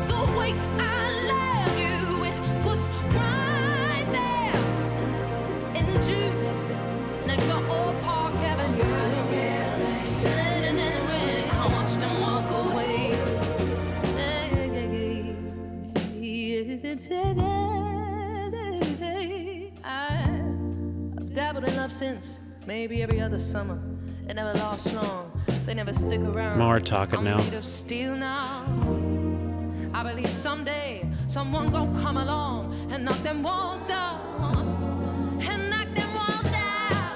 the way I love you. It was right there, in June, next to Old Park Avenue. Standing in the rain, I watched him walk away. I've dabbled in love since, maybe every other summer. It never lasts long, they never stick around. More talking I'm now. made of steel now. I believe someday someone gon' come along and knock them walls down. And knock them walls down.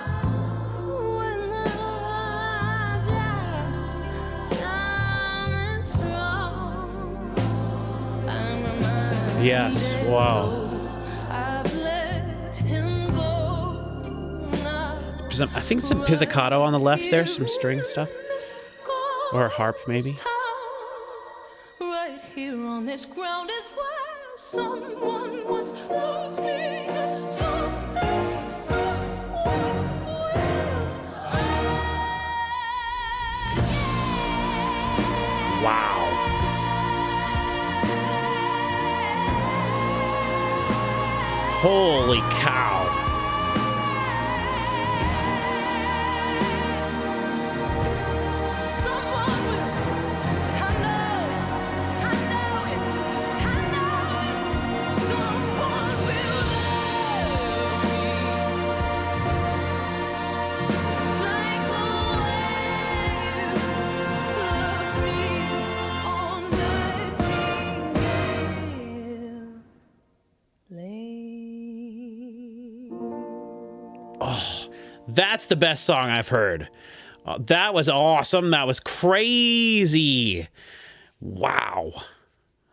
When the lights drive down this road, I'm reminded Yes. Wow. I've let him go now. I think some pizzicato on the left there, some string stuff. Or a harp, maybe. Right here on this ground is where someone once loved me, and someday someone will. Wow. Holy cow. Someone will. I know it. Someone will love me like the way you love me on Nightingale Lane. Oh, that's the best song I've heard. That was awesome. That was crazy. Wow.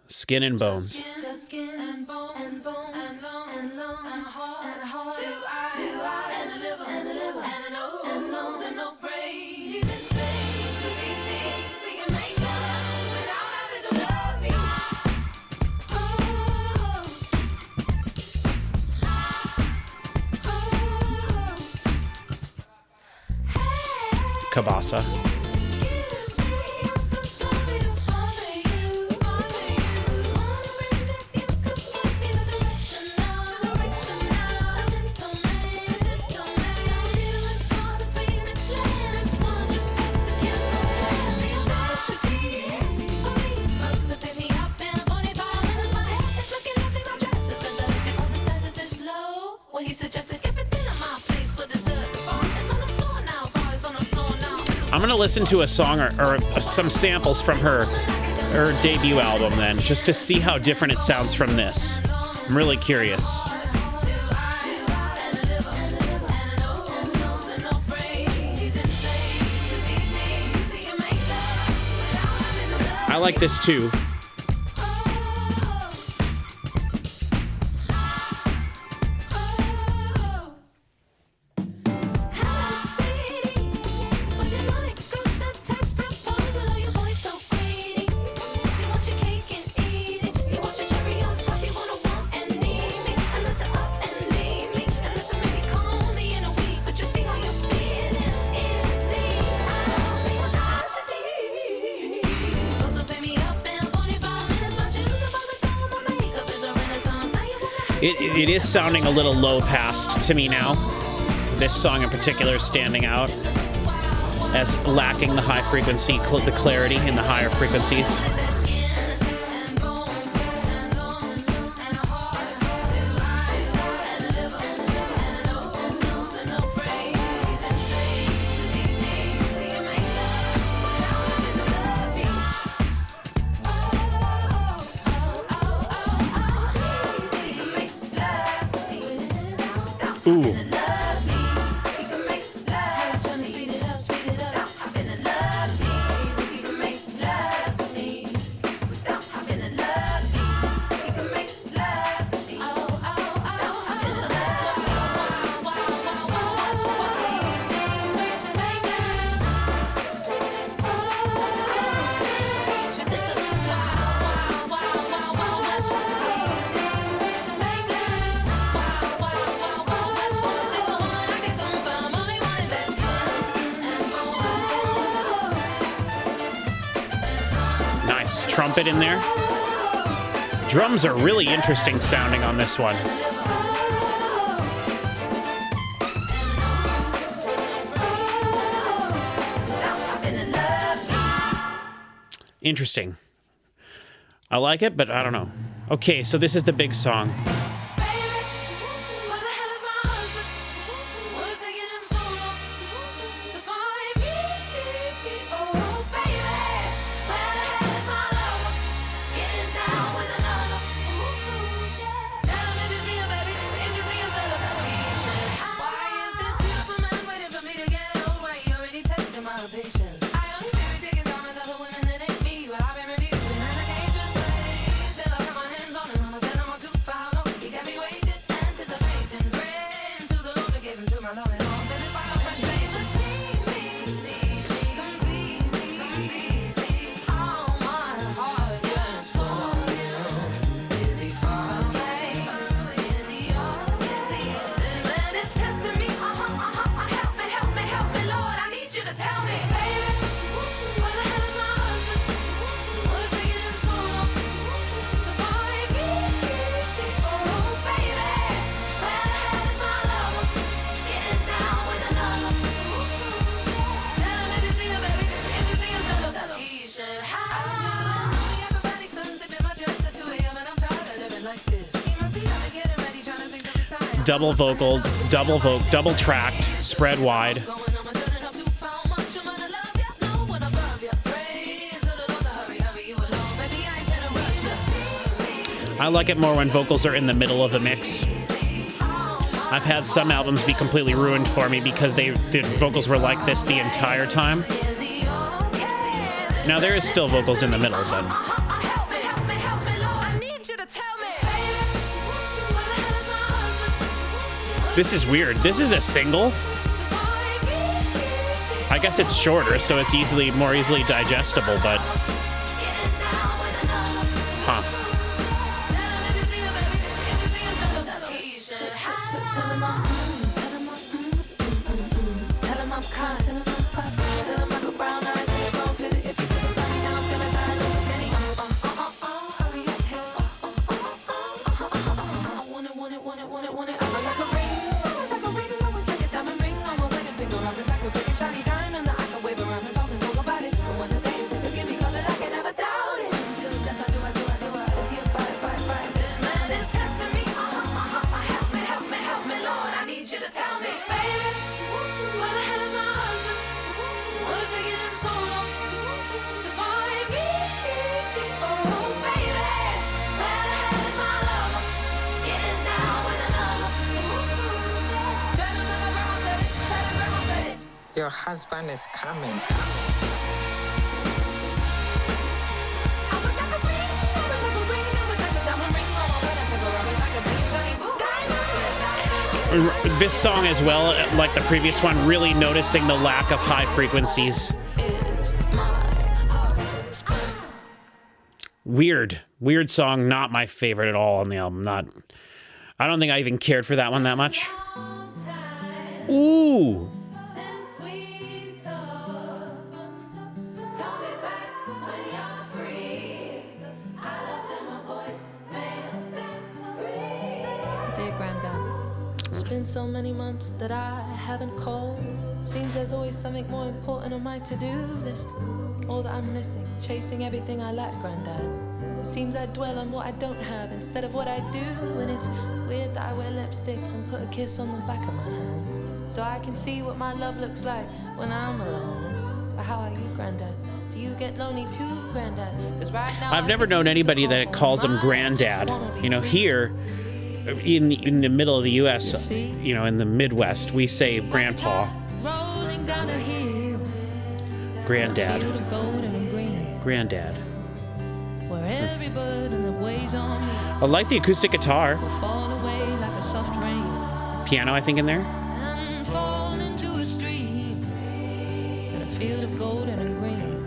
Skin and bones. Just skin and bones and lungs and heart, 2 eyes and a liver and a nose and lungs and no brain. He's insane 'cause he thinks he can make love without having to love me. Kabasa. He suggested skipping dinner my place for dessert. It's on the floor now, bars on the floor now. I'm going to listen to a song or some samples from her debut album then, just to see how different it sounds from this. I'm really curious. I like this too. It is sounding a little low passed to me now. This song in particular is standing out as lacking the high frequency, the clarity in the higher frequencies. Ooh. Trumpet in there. Drums are really interesting sounding on this one. Interesting. I like it, but I don't know. Okay, so this is the big song. Double vocal, double tracked, spread wide. I like it more when vocals are in the middle of the mix. I've had some albums be completely ruined for me because the vocals were like this the entire time. Now there is still vocals in the middle, but this is weird. This is a single. I guess it's shorter, so it's more easily digestible, but Your husband is coming. This song as well, like the previous one, really noticing the lack of high frequencies. Weird song, not my favorite at all on the album. I don't think I even cared for that one that much. Ooh. been so many months that I haven't called. Seems there's always something more important on my to-do list. All that I'm missing, chasing everything I lack, Granddad. It seems I dwell on what I don't have instead of what I do. And it's weird that I wear lipstick and put a kiss on the back of my hand, so I can see what my love looks like when I'm alone. But how are you, Granddad? Do you get lonely too, Granddad? 'Cause right now I've never known anybody that calls him Granddad. You know, here in the middle of the U.S., you know, in the Midwest, we say Grandpa, rolling down a hill, Granddad, field of gold and green, Granddad. where every bird in the ways on me I like the acoustic guitar, will fall away like a soft rain piano, I think, in there. and fall into a stream in a field of gold and green.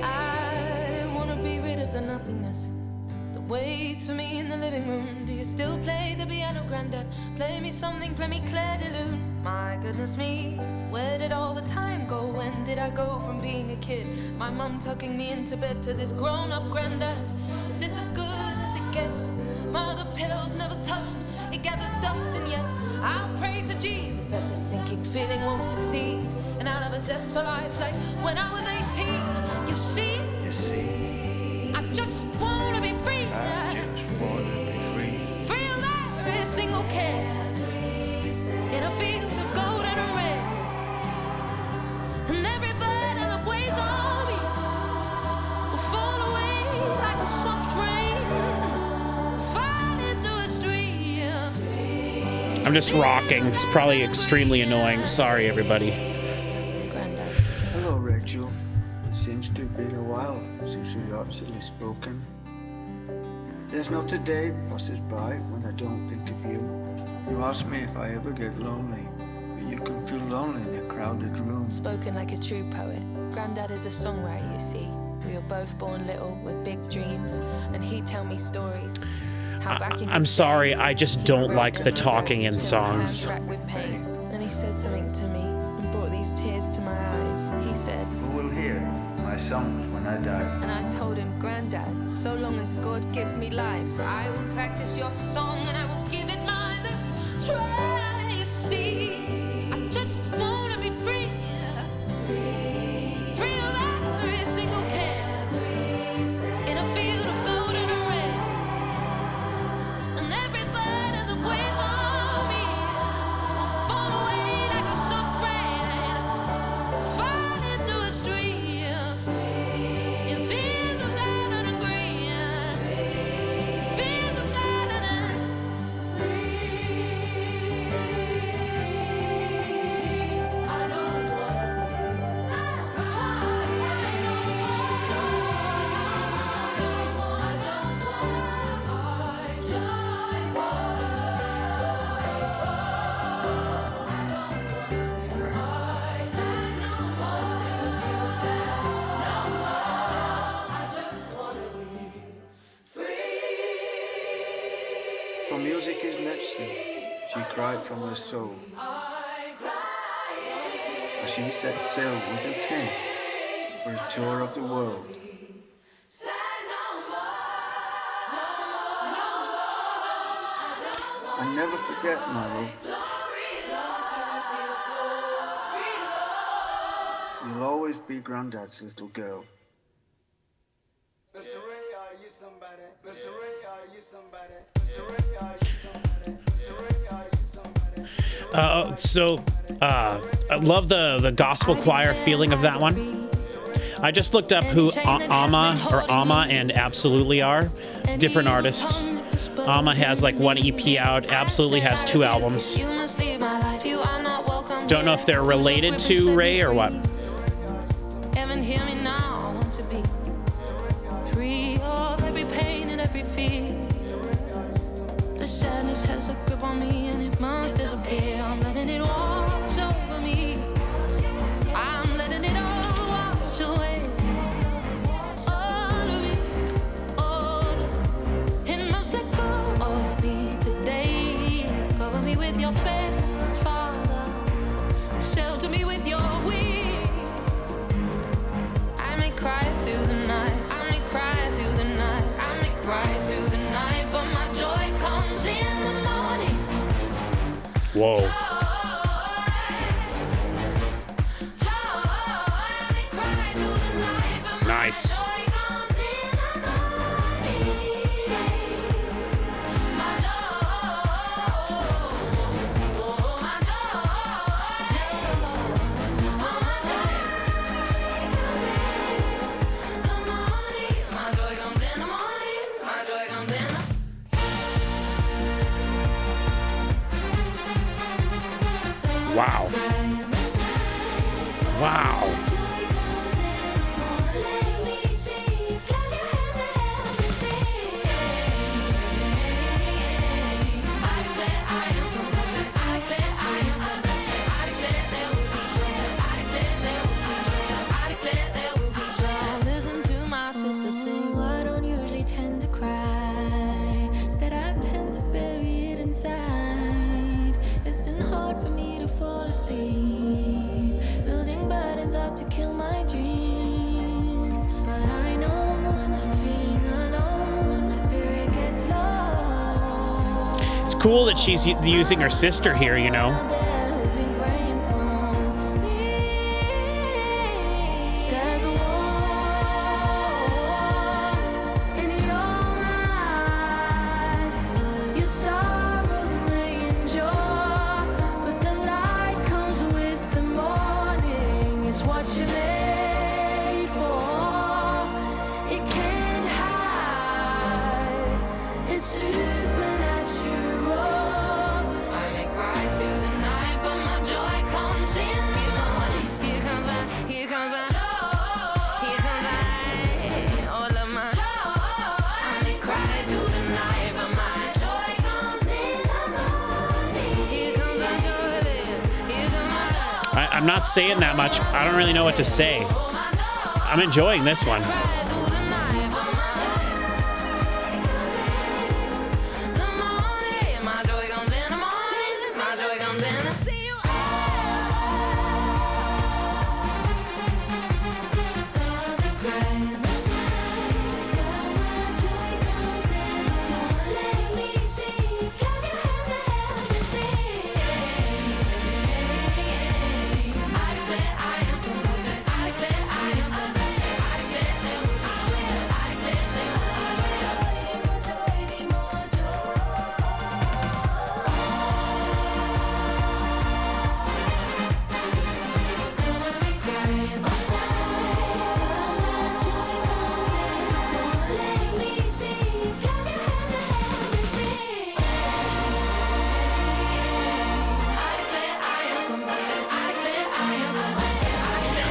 I wanna be rid of the nothingness that waits for me in the living room. Do you still play the piano, Granddad? Play me something, play me Claire de Lune. My goodness me, where did all the time go? When did I go from being a kid, my mum tucking me into bed, to this grown-up Granddad? Is this as good as it gets? My other pillows never touched, it gathers dust, and yet I'll pray to Jesus that this sinking feeling won't succeed, and I'll have a zest for life like when I was 18. You see, I just wanna be free. I just wanna be free. Free of every single care, in a field of gold and red, and every bird that weighs on me will fall away like a soft rain, fall into a stream. I'm just rocking. It's probably extremely annoying. Sorry, everybody. Hello, Rachel. It seems to have been a while since we've actually spoken. There's not a day passes by when I don't think of you. You ask me if I ever get lonely, but you can feel lonely in a crowded room. Spoken like a true poet, Granddad is a songwriter, you see. We were both born little with big dreams, and he'd tell me stories. How back in I'm his sorry, day, I just he don't wrote like the and talking wrote in till his songs. hands racked with pain. And he said something to me and brought these tears to my eyes. He said, Who will hear my songs when I die? and I told him, Granddad, so long as God gives me life, I will practice your song and I will give it my best try. You see, I just wanna be free, free of every single care, in a field of gold and red, and every bird in the ways on me will fall away like a soft rain, fall into a stream in fields of gold and green, fields of gold and For music is medicine, she cried from her soul. As she set sail with her tent for a tour of the world. I never forget, my love. You'll always be Granddad's little girl. I love the gospel choir feeling of that one. I just looked up who Amma and Absolutely are. Different artists. Amma has like one EP out. Absolutely has 2 albums. Don't know if they're related to Ray or what. Heaven, hear me now, I want to be free of every pain and every fear. The sadness has a grip on me and it must disappear. I'm letting it wash over me. I'm letting it all wash away. All of it, all of it. It must let go of me today. Cover me with your face, Father. Shelter me with your wings. Whoa. Nice. Wow. Wow. Listen to my sister sing. I don't usually tend to cry. Instead, I tend to bury it inside. It's been hard for me to fall asleep, building burdens up to kill my dreams. But I know when I'm feeling alone, my spirit gets low. It's cool that she's using her sister here, you know. Who's been praying for me? There's a war in your mind. Your sorrows may endure, but the light comes with the morning. It's what you're made for. It can't hide. It's supernatural. I may cry through the night, but my joy comes in the morning. Here comes my joy. Here comes my all of my joy. I may cry through the night, but my joy comes in the morning. Here comes my joy, baby. Here comes my joy. I'm not saying that much. I don't really know what to say. I'm enjoying this one. My joy comes in the morning. My joy comes in the see you.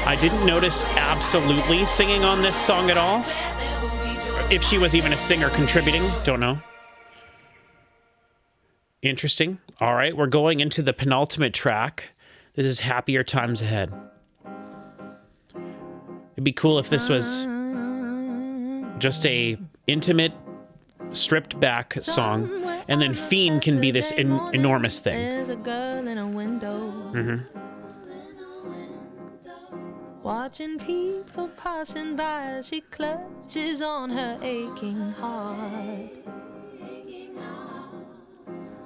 I didn't notice Absolutely singing on this song at all. If she was even a singer contributing, don't know. Interesting. All right, we're going into the penultimate track. This is Happier Times Ahead. It'd be cool if this was just a intimate, stripped back song, and then Fiend can be this enormous thing. There's a girl in a window. Watching people passing by, she clutches on her aching heart.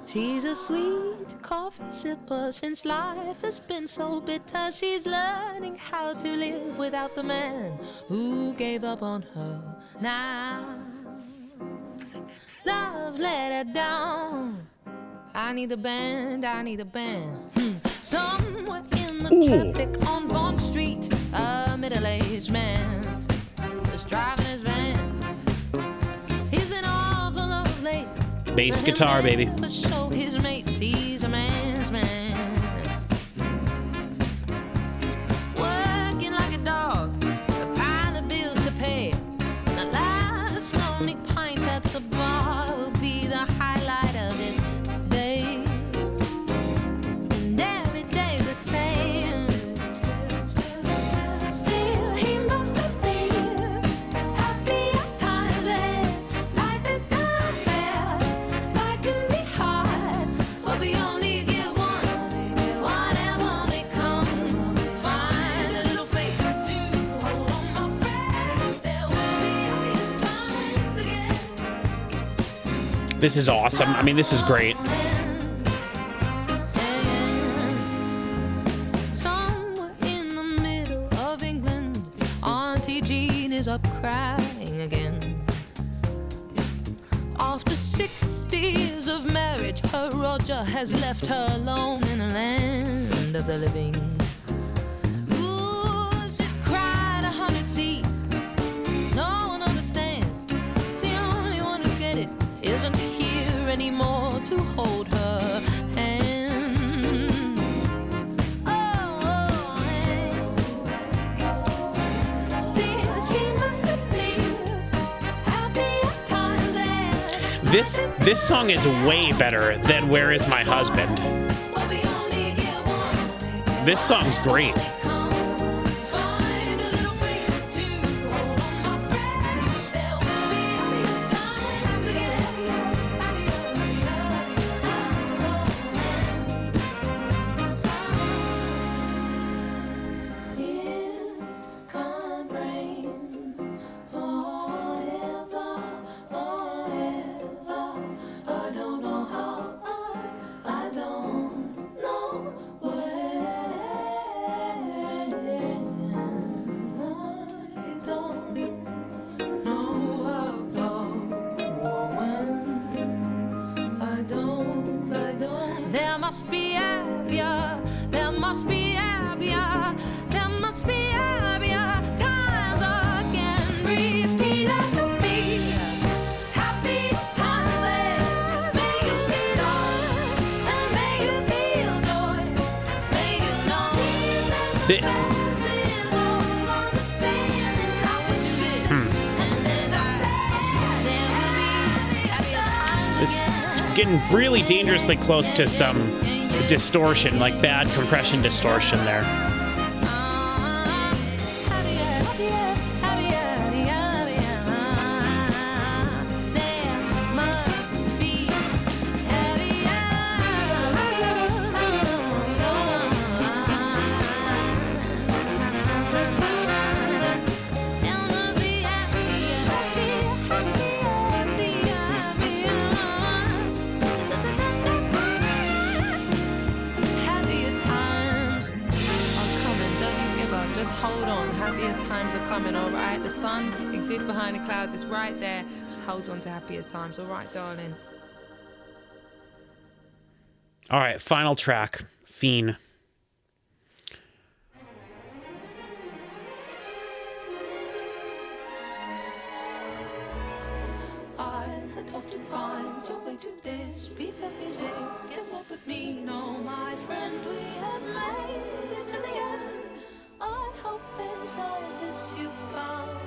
She's a sweet coffee sipper. Since life has been so bitter, she's learning how to live without the man who gave up on her. Now love let her down. I need a band, I need a band. Somewhere in the traffic on Bond Street, a middle-aged man is driving his van. He's been awful of late. Bass guitar, baby. To show his mates he's a man's man. Working like a dog, a pile of bills to pay. The last lonely pint at the bar will be the highlight of his day. And every day's the same. Still he must believe happier times ahead. Life is not fair, life can be hard, but we only get one. Whatever may come, find a little faith to hold on, my friend. There will be happier times again. This is awesome. I mean, this is great. up crying again. After 60 years of marriage, her Roger has left her alone in a land of the living. Ooh, she's cried 100 seas. No one understands. The only one who get it isn't here anymore to hold her hand. Oh, hand. Still she must believe happy times and This song is way better than Where Is My Husband. This song's great. It's getting really dangerously close to some distortion, like bad compression distortion there. Behind the clouds, it's right there. Just hold on to happier times. All right, darling. All right, final track, Fiend. I had hoped to find your way to this piece of music. Get up with me, no, my friend, we have made it to the end. I hope inside this you found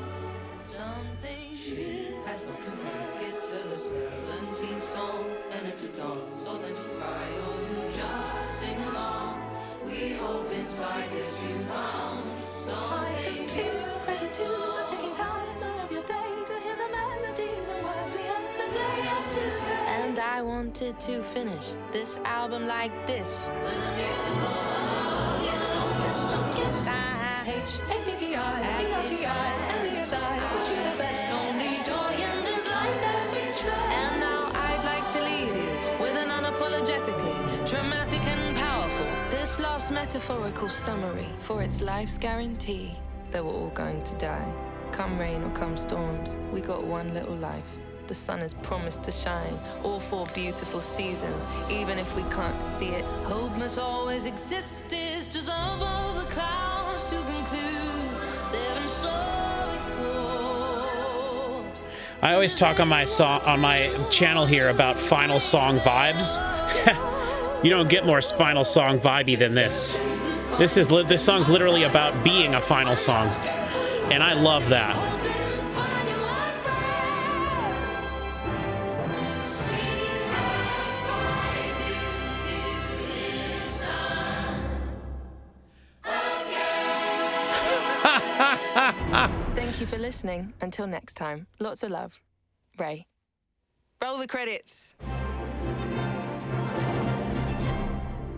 something new. Had to make it to the 17th song, and if to dance, or then to cry, or to just sing along. We hope inside this you found something new. Credit to taking time out of your day to hear the melodies and words we have to play. And I wanted to finish this album like this, with a musical, in an orchestral kiss. H-A-P-P-I, E-R-T-I, L-E-S-I. Wish you the best, only joy in this life that we try. And now I'd like to leave you with an unapologetically dramatic and powerful, this last metaphorical summary for its life's guarantee that we're all going to die. Come rain or come storms, we got one little life. The sun has promised to shine all 4 beautiful seasons, even if we can't see it. Hope must always exist, is just above the clouds to conclude. They've been so cool. I always talk on my channel here about final song vibes. You don't get more final song vibey than this. This song's literally about being a final song, and I love that. Thank you for listening. Until next time, lots of love. Ray. Roll the credits.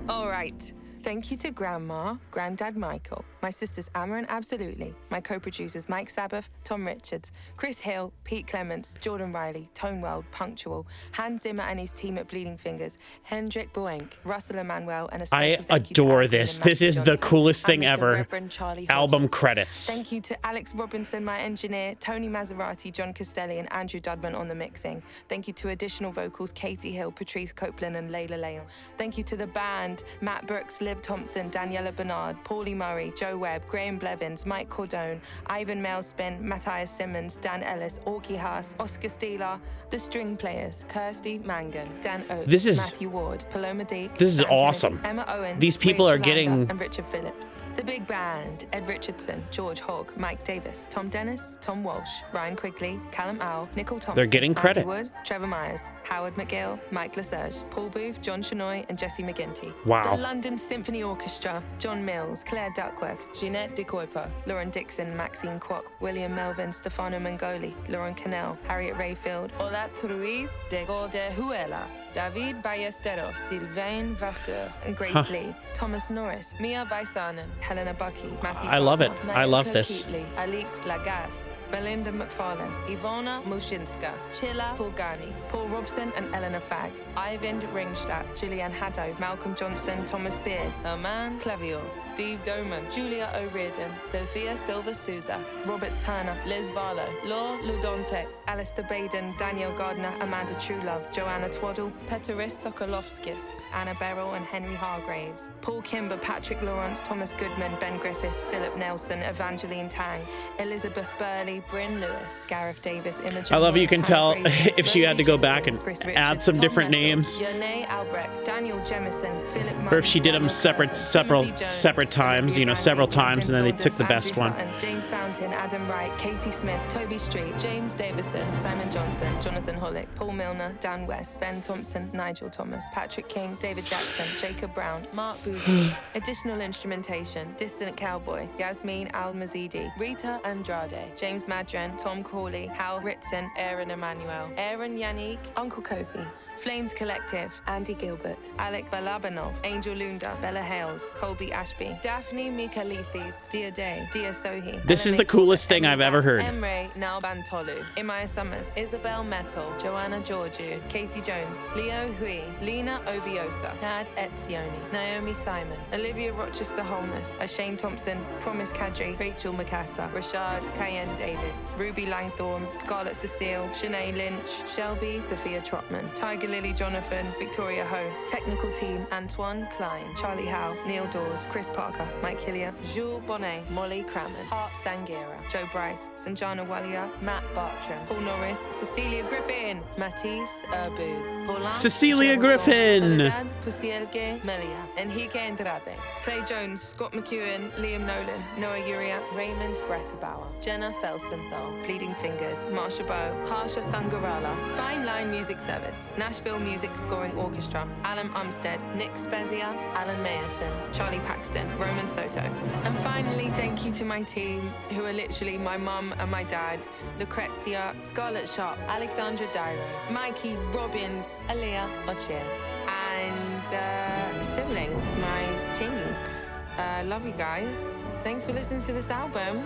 All right, Thank you to Grandma, Granddad Michael, my sisters Amma and Absolutely, my co-producers Mike Sabbath, Tom Richards, Chris Hill, Pete Clements, Jordan Riley, Tone World, Punctual, Hans Zimmer and his team at Bleeding Fingers, Hendrik Boenk, Russell Emmanuel, and a special I thank you to adore Alvin this. and This Matthew is the Johnson, coolest thing and Mr. ever. Reverend Charlie Album Hodges. credits. Thank you to Alex Robinson, my engineer, Tony Maserati, John Castelli, and Andrew Dudman on the mixing. Thank you to additional vocals Katie Hill, Patrice Copeland, and Layla Leon. Thank you to the band, Matt Brooks, Liv Thompson, Daniela Bernard, Paulie Murray, Joe Webb, Graham Blevins, Mike Cordone, Ivan Mailspin, Matthias Simmons, Dan Ellis, Orky Haas, Oscar Steeler, The String Players, Kirsty Mangan, Dan Oates, Matthew Ward, Paloma Deek, This is Sam Kennedy, awesome. Emma Owens, These people Rachel are getting- Landa, and Richard Phillips. The Big Band, Ed Richardson, George Hogg, Mike Davis, Tom Dennis, Tom Walsh, Ryan Quigley, Callum Owl, Nicole Thompson, They're getting credit. Andy Wood, Trevor Myers, Howard McGill, Mike Lesage, Paul Booth, John Shanoy, and Jesse McGinty. Wow. The London Symphony Orchestra, John Mills, Claire Duckworth, Jeanette De Kuiper, Lauren Dixon, Maxine Kwok, William Melvin, Stefano Mangoli, Lauren Cannell, Harriet Rayfield, Olat Ruiz, Diego de Huela, David Ballesteros, Sylvain Vasseur, and Grace Lee, Thomas Norris, Mia Vaisanen, Helena Bucky, Matthew I love it. Palmer, I love Nayanka this. Keatley, Alix Lagasse, Belinda McFarlane, Ivona Mushinska, Chilla Pulgani, Paul Robson and Eleanor Fagg, Ivan Ringstadt, Gillian Haddo, Malcolm Johnson, Thomas Beard, Herman Clavier, Steve Doman, Julia O'Riordan, Sophia Silva Souza, Robert Turner, Liz Varlo, Law Ludonte, Alistair Baden, Danielle Gardner, Amanda Truelove, Joanna Twaddle, Peteris Sokolovskis, Anna Beryl and Henry Hargraves, Paul Kimber, Patrick Lawrence, Thomas Goodman, Ben Griffiths, Philip Nelson, Evangeline Tang, Elizabeth Burley, Bryn Lewis, Gareth Davis, Imogen I love you can Moore, tell Hannah Fraser, if she had to go Rosie back and Jenkins, Chris add Richards, some Tom different Nessels, names. Yernay Albrecht, Daniel Jemison, Philip Murray, Or if she did them Daniel separate times, you know, several times, and then they took the best one. James Fountain, Adam Wright, Katie Smith, Toby Street, James Davison, Simon Johnson, Jonathan Hollick, Paul Milner, Dan West, Ben Thompson, Nigel Thomas, Patrick King, David Jackson, Jacob Brown, Mark Boozy. Additional instrumentation, Distant Cowboy, Yasmin Al-Mazidi, Rita Andrade, James Madren, Tom Cawley, Hal Ritson, Aaron Emanuel, Aaron Yannick, Uncle Kofi, Flames Collective, Andy Gilbert, Alec Balabanov, Angel Lunda, Bella Hales, Colby Ashby, Daphne Mikalithis, Dia Day, Dia Sohi. This is the coolest thing I've ever heard. Emre Nalbantolu, Imaya Summers, Isabel Metal, Joanna Georgiou, Katie Jones, Leo Hui, Lena Oviosa, Nad Etzioni, Naomi Simon, Olivia Rochester Holness, Shane Thompson, Promise Kadri, Rachel Macassa, Rashad Cayenne Davis, Ruby Langthorne, Scarlett Cecile, Shanae Lynch, Shelby Sophia Trotman, Tiger Lily Jonathan, Victoria Ho, Technical Team, Antoine Klein, Charlie Howe, Neil Dawes, Chris Parker, Mike Hillier, Jules Bonnet, Molly Crammon, Harp Sangira, Joe Bryce, Sanjana Walia, Matt Bartram, Paul Norris, Cecilia Griffin, Matisse Urbuz, Paulin, Cecilia Cheryl Griffin. Dawn, Soledad Pusielke Melia, Enrique Andrade, Clay Jones, Scott McEwen, Liam Nolan, Noah Uria, Raymond Bretterbauer, Jenna Felsenthal, Bleeding Fingers, Marsha Bow, Harsha Thangarala, Fine Line Music Service, Nashville Music Scoring Orchestra, Alan Umstead, Nick Spezia, Alan Mayerson, Charlie Paxton, Roman Soto. And finally, thank you to my team, who are literally my mum and my dad, Lucrezia, Scarlett Sharp, Alexandra Dyro, Mikey Robbins, Aaliyah Ochier, and Sibling, my team. Love you guys. Thanks for listening to this album.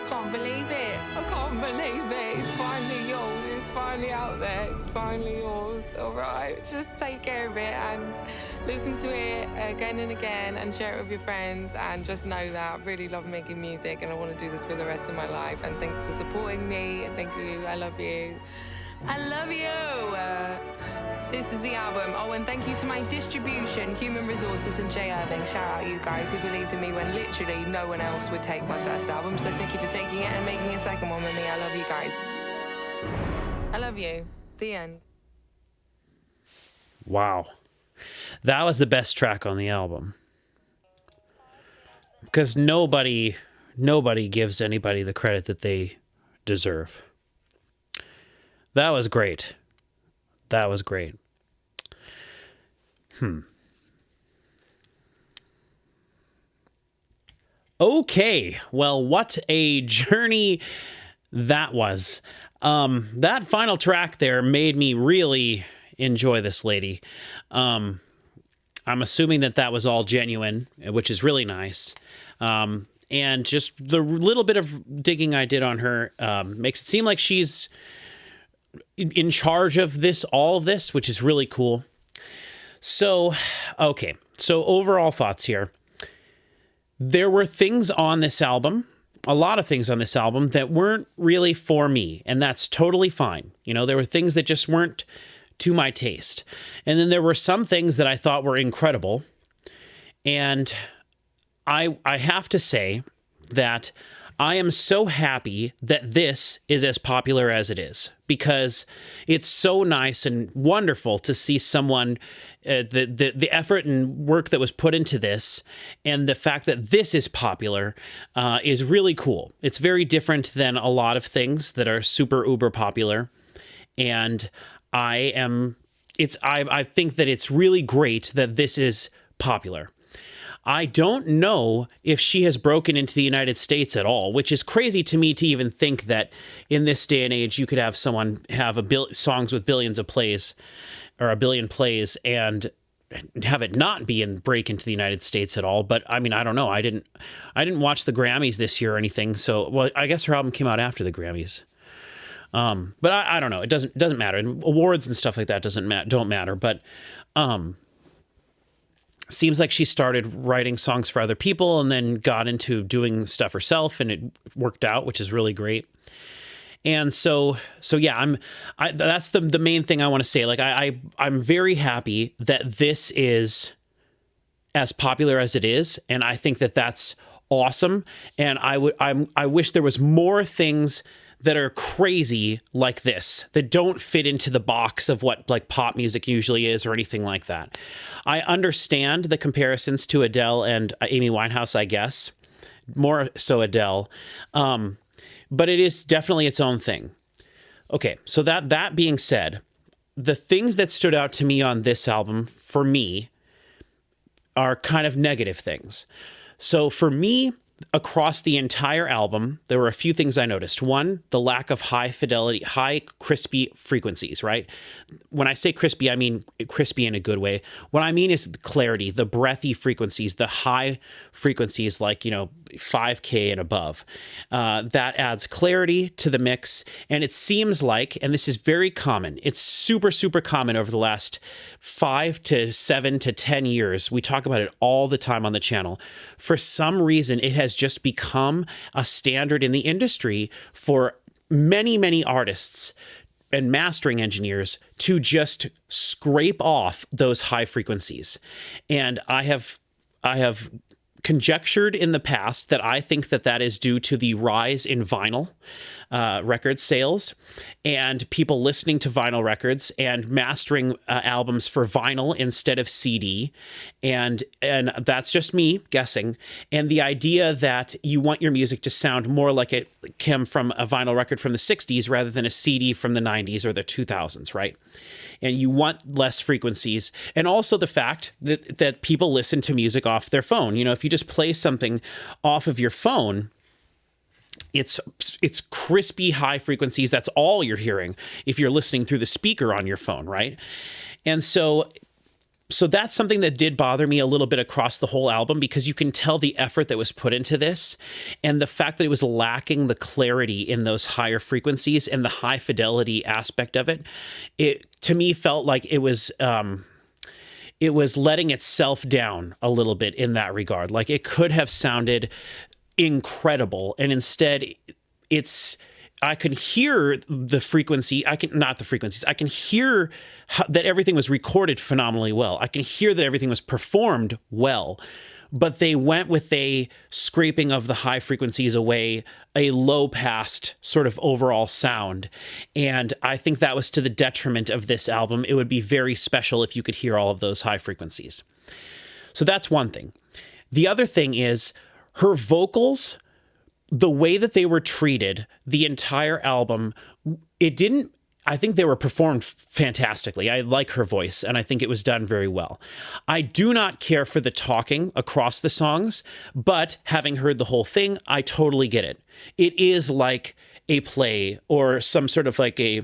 Can't believe it. I can't believe it. It's finally yours. It's finally out there. It's finally yours. All right. Just take care of it and listen to it again and again and share it with your friends. And just know that I really love making music and I want to do this for the rest of my life. And thanks for supporting me. And thank you. I love you. I love you. This is the album. Oh, and thank you to my distribution, Human Resources, and Jay Irving. Shout out you guys who believed in me when literally no one else would take my first album. So thank you for taking it and making a second one with me. I love you guys. I love you. The end. Wow. That was the best track on the album. Because nobody gives anybody the credit that they deserve. That was great. That was great. Okay. Well, what a journey that was. That final track there made me really enjoy this lady. I'm assuming that was all genuine, which is really nice. And just the little bit of digging I did on her makes it seem like she's in charge of all of this, which is really cool. So, okay. So overall thoughts here. There were things on this album, a lot of things on this album that weren't really for me, and that's totally fine. There were things that just weren't to my taste. And then there were some things that I thought were incredible. And I have to say that I am so happy that this is as popular as it is, because it's so nice and wonderful to see someone, the effort and work that was put into this, and the fact that this is popular is really cool. It's very different than a lot of things that are super uber popular, and I think that it's really great that this is popular. I don't know if she has broken into the United States at all, which is crazy to me to even think that in this day and age you could have someone have songs with billions of plays or a billion plays and have it not break into the United States at all. But I mean, I don't know. I didn't watch the Grammys this year or anything. So, well, I guess her album came out after the Grammys. But I don't know. It doesn't matter. And awards and stuff like that don't matter. But seems like she started writing songs for other people and then got into doing stuff herself, and it worked out, which is really great. And so yeah, that's the main thing I want to say. Like I'm very happy that this is as popular as it is, and I think that that's awesome. And I wish there was more things that are crazy like this, that don't fit into the box of what like pop music usually is or anything like that. I understand the comparisons to Adele and Amy Winehouse, I guess, more so Adele, but it is definitely its own thing. Okay, so that being said, the things that stood out to me on this album, for me, are kind of negative things. So for me, across the entire album, there were a few things I noticed. One, the lack of high fidelity, high crispy frequencies, right? When I say crispy, I mean crispy in a good way. What I mean is clarity, the breathy frequencies, the high frequencies like, 5K and above. That adds clarity to the mix. And it seems like, and this is very common, it's super, super common over the last 5 to 7 to 10 years. We talk about it all the time on the channel. For some reason, it has just become a standard in the industry for many, many artists and mastering engineers to just scrape off those high frequencies. And I have conjectured in the past that I think that is due to the rise in vinyl record sales and people listening to vinyl records and mastering albums for vinyl instead of CD. And that's just me guessing. And the idea that you want your music to sound more like it came from a vinyl record from the 60s rather than a CD from the 90s or the 2000s, right? And you want less frequencies. And also the fact that people listen to music off their phone. If you just play something off of your phone, it's crispy high frequencies. That's all you're hearing if you're listening through the speaker on your phone, right? And so that's something that did bother me a little bit across the whole album, because you can tell the effort that was put into this and the fact that it was lacking the clarity in those higher frequencies and the high fidelity aspect of it. It, to me, felt like it was letting itself down a little bit in that regard. Like it could have sounded incredible, and instead I could hear the frequency. I can hear that everything was recorded phenomenally well. I can hear that everything was performed well, but they went with a scraping of the high frequencies away, a low passed sort of overall sound. And I think that was to the detriment of this album. It would be very special if you could hear all of those high frequencies. So that's one thing. The other thing is her vocals, the way that they were treated the entire album, I think they were performed fantastically. I like her voice, and I think it was done very well. I do not care for the talking across the songs, but having heard the whole thing, I totally get it. It is like a play or some sort of like a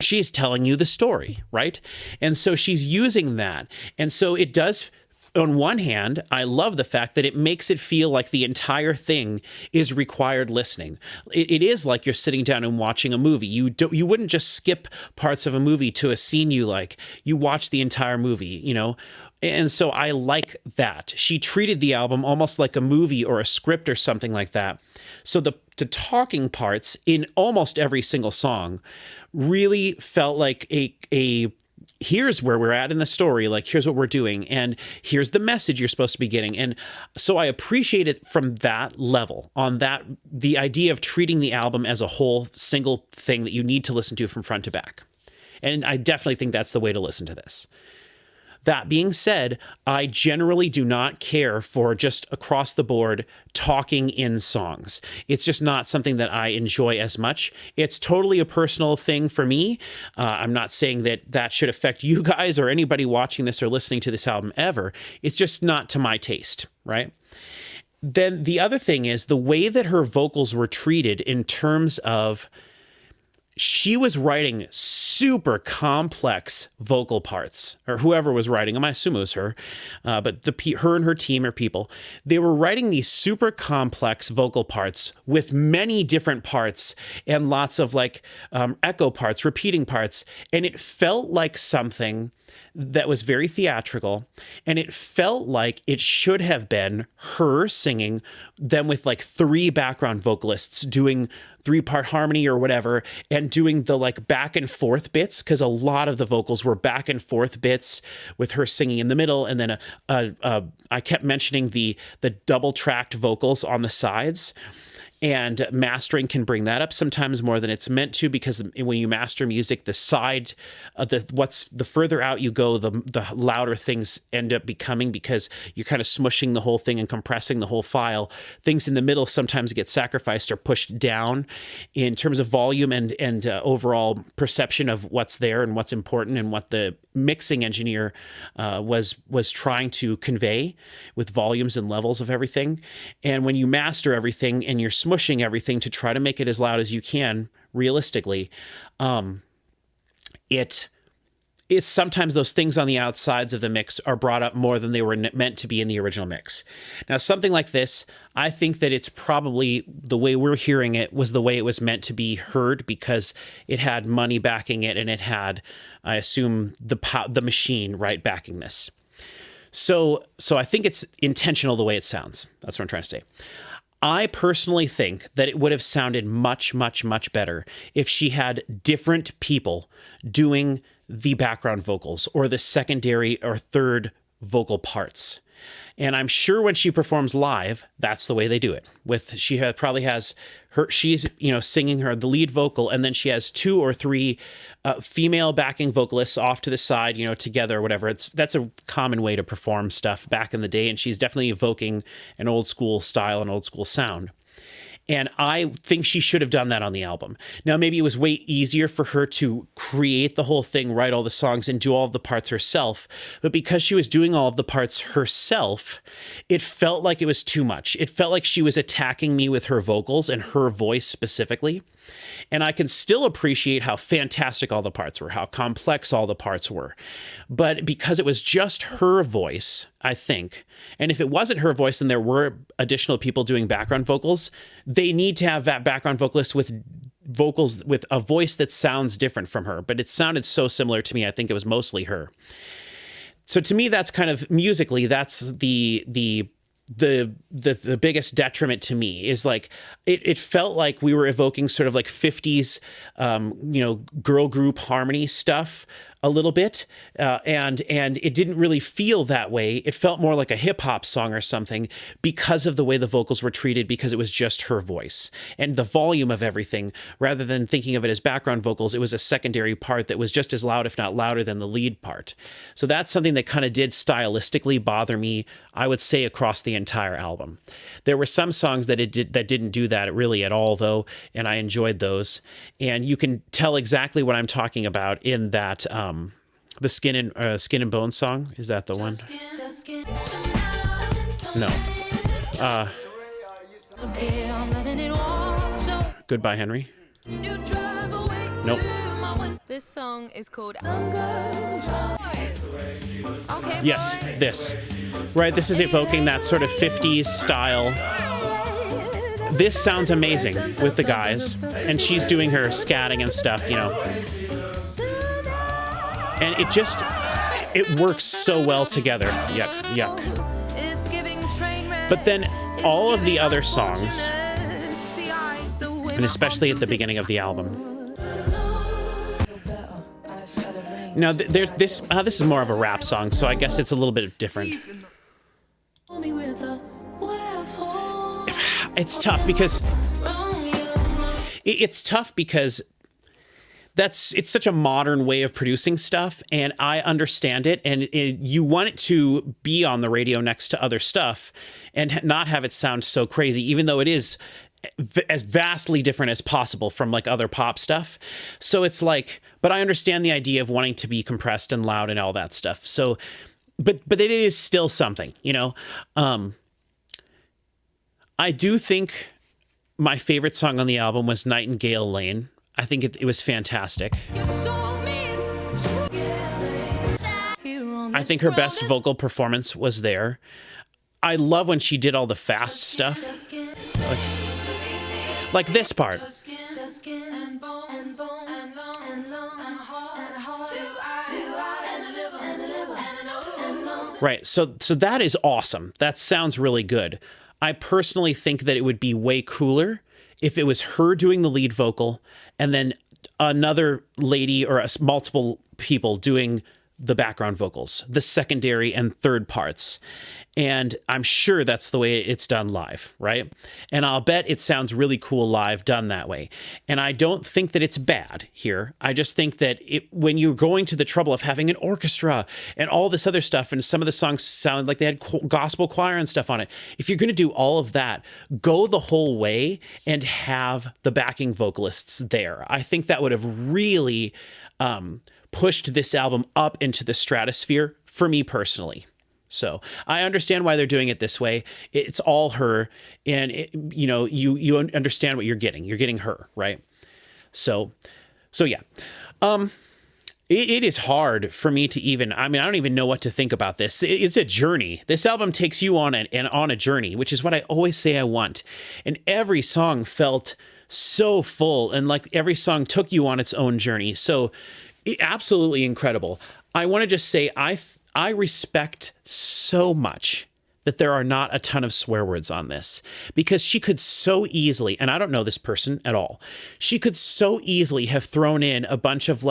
she's telling you the story, right? And so she's using that. And so it does, on one hand, I love the fact that it makes it feel like the entire thing is required listening. It is like you're sitting down and watching a movie. You wouldn't just skip parts of a movie to a scene you like. You watch the entire movie, you know? And so I like that. She treated the album almost like a movie or a script or something like that. So the talking parts in almost every single song really felt like a here's where we're at in the story, like here's what we're doing, and here's the message you're supposed to be getting. And so I appreciate it from that level, on that, the idea of treating the album as a whole single thing that you need to listen to from front to back. And I definitely think that's the way to listen to this. That being said, I generally do not care for just across the board talking in songs. It's just not something that I enjoy as much. It's totally a personal thing for me. I'm not saying that that should affect you guys or anybody watching this or listening to this album ever. It's just not to my taste, right? Then the other thing is the way that her vocals were treated in terms of she was writing super complex vocal parts, or whoever was writing them. I assume it was her, but her and her team or people, they were writing these super complex vocal parts with many different parts and lots of like echo parts, repeating parts. And it felt like something that was very theatrical, and it felt like it should have been her singing them with like 3 background vocalists doing 3-part harmony or whatever, and doing the like back and forth bits, because a lot of the vocals were back and forth bits with her singing in the middle, and then I kept mentioning the double tracked vocals on the sides. And mastering can bring that up sometimes more than it's meant to, because when you master music, the side, the further out you go, the louder things end up becoming, because you're kind of smushing the whole thing and compressing the whole file. Things in the middle sometimes get sacrificed or pushed down in terms of volume and overall perception of what's there and what's important and what the mixing engineer was trying to convey with volumes and levels of everything. And when you master everything and you're smushing everything to try to make it as loud as you can realistically, it's sometimes those things on the outsides of the mix are brought up more than they were meant to be in the original mix. Now, something like this, I think that it's probably the way we're hearing it was the way it was meant to be heard, because it had money backing it, and it had, I assume, the machine, right, backing this. So I think it's intentional the way it sounds. That's what I'm trying to say. I personally think that it would have sounded much, much, much better if she had different people doing the background vocals or the secondary or third vocal parts. And I'm sure when she performs live, that's the way they do it. She's singing the lead vocal, and then she has 2 or 3 female backing vocalists off to the side, together or whatever. That's a common way to perform stuff back in the day, and she's definitely evoking an old school style and old school sound. And I think she should have done that on the album. Now, maybe it was way easier for her to create the whole thing, write all the songs, and do all of the parts herself. But because she was doing all of the parts herself, it felt like it was too much. It felt like she was attacking me with her vocals and her voice specifically. And I can still appreciate how fantastic all the parts were, how complex all the parts were. But because it was just her voice, I think, and if it wasn't her voice and there were additional people doing background vocals, they need to have that background vocalist with vocals with a voice that sounds different from her. But it sounded so similar to me, I think it was mostly her. So to me, that's kind of musically, that's the biggest detriment to me, is like it felt like we were evoking sort of like 50s girl group harmony stuff a little bit, and it didn't really feel that way. It felt more like a hip-hop song or something because of the way the vocals were treated, because it was just her voice and the volume of everything. Rather than thinking of it as background vocals, it was a secondary part that was just as loud, if not louder, than the lead part. So that's something that kind of did stylistically bother me, I would say, across the entire album. There were some songs that didn't do that really at all, though, and I enjoyed those. And you can tell exactly what I'm talking about in that the Skin and Bones song. Is that the one? No. Goodbye, Henry. Nope. This song is called Yes, this. Right, this is evoking that sort of 50s style. This sounds amazing with the guys, and she's doing her scatting and stuff, you know. And it works so well together. Yuck, yuck. But then all of the other songs, and especially at the beginning of the album. Now, there's this. This is more of a rap song, so I guess it's a little bit different. It's tough because it's such a modern way of producing stuff, and I understand it. And you want it to be on the radio next to other stuff, and not have it sound so crazy, even though it is as vastly different as possible from like other pop stuff. So it's like, but I understand the idea of wanting to be compressed and loud and all that stuff. So, but it is still something, you know. I do think my favorite song on the album was Nightingale Lane. I think it was fantastic. I think her best vocal performance was there. I love when she did all the fast stuff. Like this part. Right, so that is awesome. That sounds really good. I personally think that it would be way cooler if it was her doing the lead vocal and then another lady or multiple people doing the background vocals, the secondary and third parts. And I'm sure that's the way it's done live, right? And I'll bet it sounds really cool live done that way. And I don't think that it's bad here. I just think that when you're going to the trouble of having an orchestra and all this other stuff, and some of the songs sound like they had gospel choir and stuff on it, if you're going to do all of that, go the whole way and have the backing vocalists there. I think that would have really pushed this album up into the stratosphere for me personally. So I understand why they're doing it this way. It's all her, and you understand what you're getting. You're getting her, right? So yeah. It is hard for me to even, I don't even know what to think about this. It's a journey. This album takes you on a journey, which is what I always say I want. And every song felt so full, and like every song took you on its own journey. So absolutely incredible. I want to just say I respect so much that there are not a ton of swear words on this, because she could so easily, and I don't know this person at all, she could so easily have thrown in a bunch of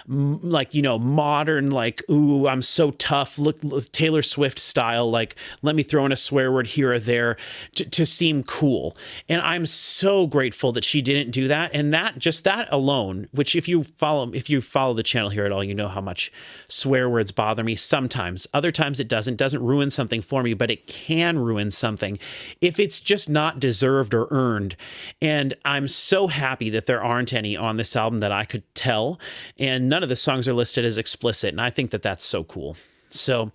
modern, ooh, I'm so tough, look Taylor Swift style, let me throw in a swear word here or there to seem cool. And I'm so grateful that she didn't do that. And that alone, which if you follow the channel here at all, you know how much swear words bother me sometimes. Other times it doesn't ruin something for me, but it can ruin something if it's just not deserved or earned. And I'm so happy that there aren't any on this album that I could tell, and none of the songs are listed as explicit, and I think that that's so cool. So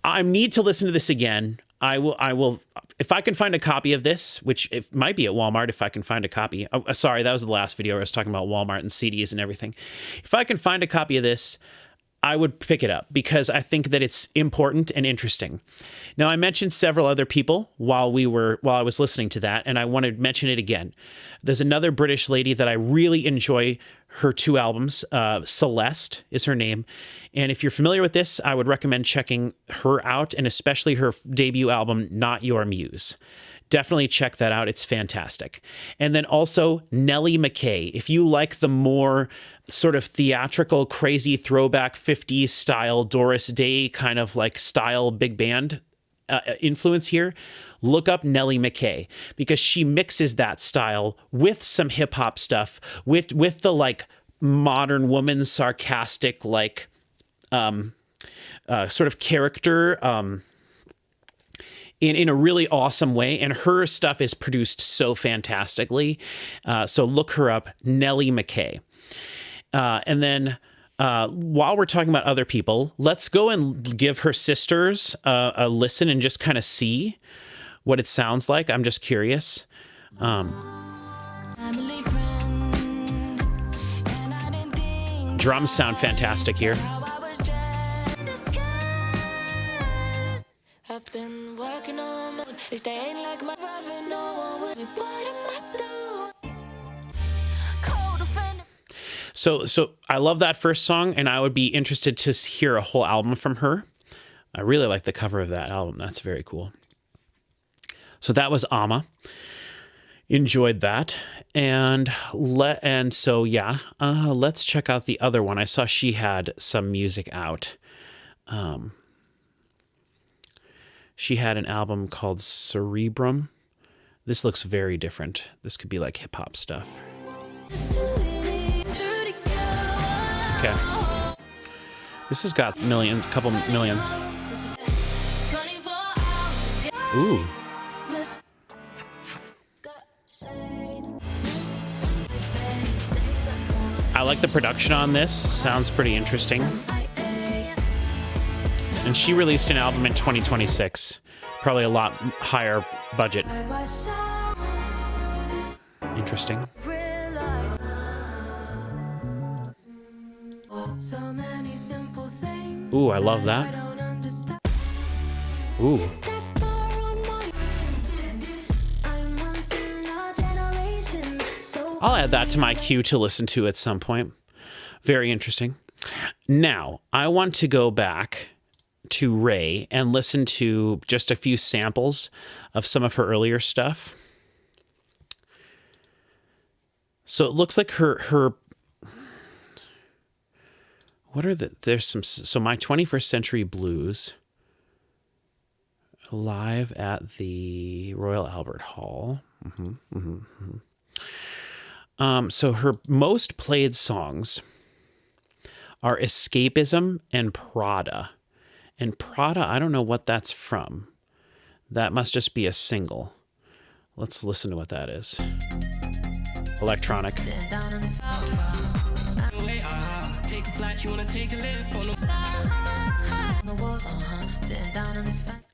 I need to listen to this again. I will if I can find a copy of this, which it might be at Walmart if I can find a copy. Oh, sorry, that was the last video where I was talking about Walmart and CDs and everything. If I can find a copy of this, I would pick it up because I think that it's important and interesting. Now, I mentioned several other people while I was listening to that, and I want to mention it again. There's another British lady that I really enjoy her two albums. Celeste is her name. And if you're familiar with this, I would recommend checking her out, and especially her debut album, Not Your Muse. Definitely check that out. It's fantastic. And then also Nellie McKay. If you like the more sort of theatrical, crazy throwback 50s style Doris Day kind of style big band influence here, look up Nellie McKay, because she mixes that style with some hip hop stuff, with the modern woman sarcastic sort of character in a really awesome way. And her stuff is produced so fantastically. So look her up, Nellie McKay. And then while we're talking about other people, let's go and give her sisters a listen and just kind of see what it sounds like. I'm just curious. drums sound fantastic here. I've been working on my, they ain't like my vibe, no one with me. What am I doing? So I love that first song, and I would be interested to hear a whole album from her. I really like the cover of that album. That's very cool. So that was Ama. Enjoyed that. And let's check out the other one. I saw she had some music out. She had an album called Cerebrum. This looks very different. This could be like hip hop stuff. Okay. This has got couple millions. Ooh. I like the production on this. Sounds pretty interesting. And she released an album in 2026. Probably a lot higher budget. Interesting. Ooh, I love that. Ooh. I'll add that to my queue to listen to at some point. Very interesting. Now, I want to go back to RAYE and listen to just a few samples of some of her earlier stuff. So it looks like her what are there's some, so My 21st Century Blues, live at the Royal Albert Hall. So her most played songs are Escapism and Prada. And Prada, I don't know what that's from. That must just be a single. Let's listen to what that is. Electronic.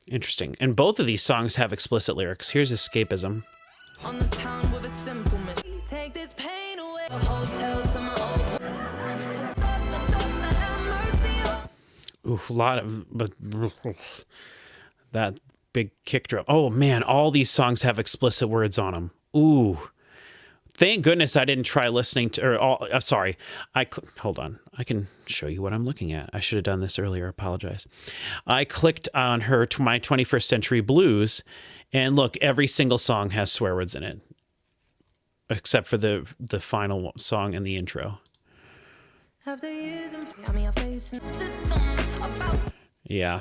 Interesting. And both of these songs have explicit lyrics. Here's Escapism. On the town with a simple mission. Take this pain away. A hotel to my old. Ooh, a lot of, but that big kick drum. Oh man, all these songs have explicit words on them. Ooh, thank goodness I didn't try listening to, or sorry, hold on. I can show you what I'm looking at. I should have done this earlier. Apologize. I clicked on her to My 21st Century Blues, and look, every single song has swear words in it, except for the final song and the intro. Yeah.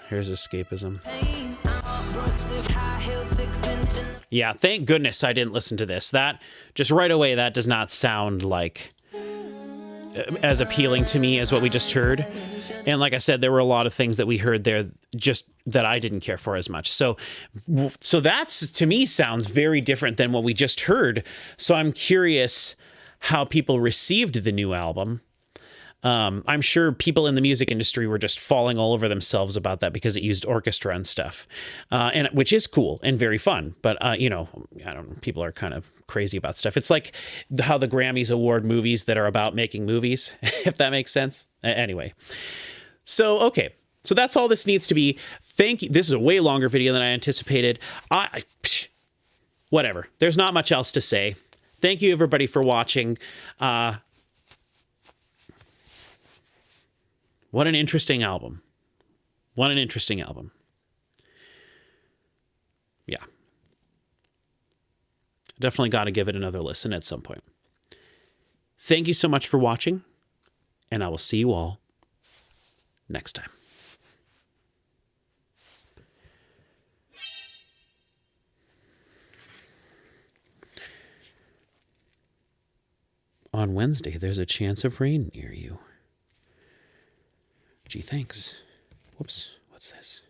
Here's Escapism. Yeah, thank goodness I didn't listen to this. That, just right away, that does not sound like as appealing to me as what we just heard. And like I said, there were a lot of things that we heard there just that I didn't care for as much. So that's, to me, sounds very different than what we just heard. So I'm curious how people received the new album. I'm sure people in the music industry were just falling all over themselves about that because it used orchestra and stuff, and which is cool and very fun. But you know, I don't know, people are kind of crazy about stuff. It's like how the Grammys award movies that are about making movies, if that makes sense. Anyway, so okay, so that's all this needs to be. Thank you. This is a way longer video than I anticipated. Whatever. There's not much else to say. Thank you everybody for watching. What an interesting album. What an interesting album. Yeah. Definitely got to give it another listen at some point. Thank you so much for watching, and I will see you all next time. On Wednesday, there's a chance of rain near you. Gee, thanks. Whoops, what's this?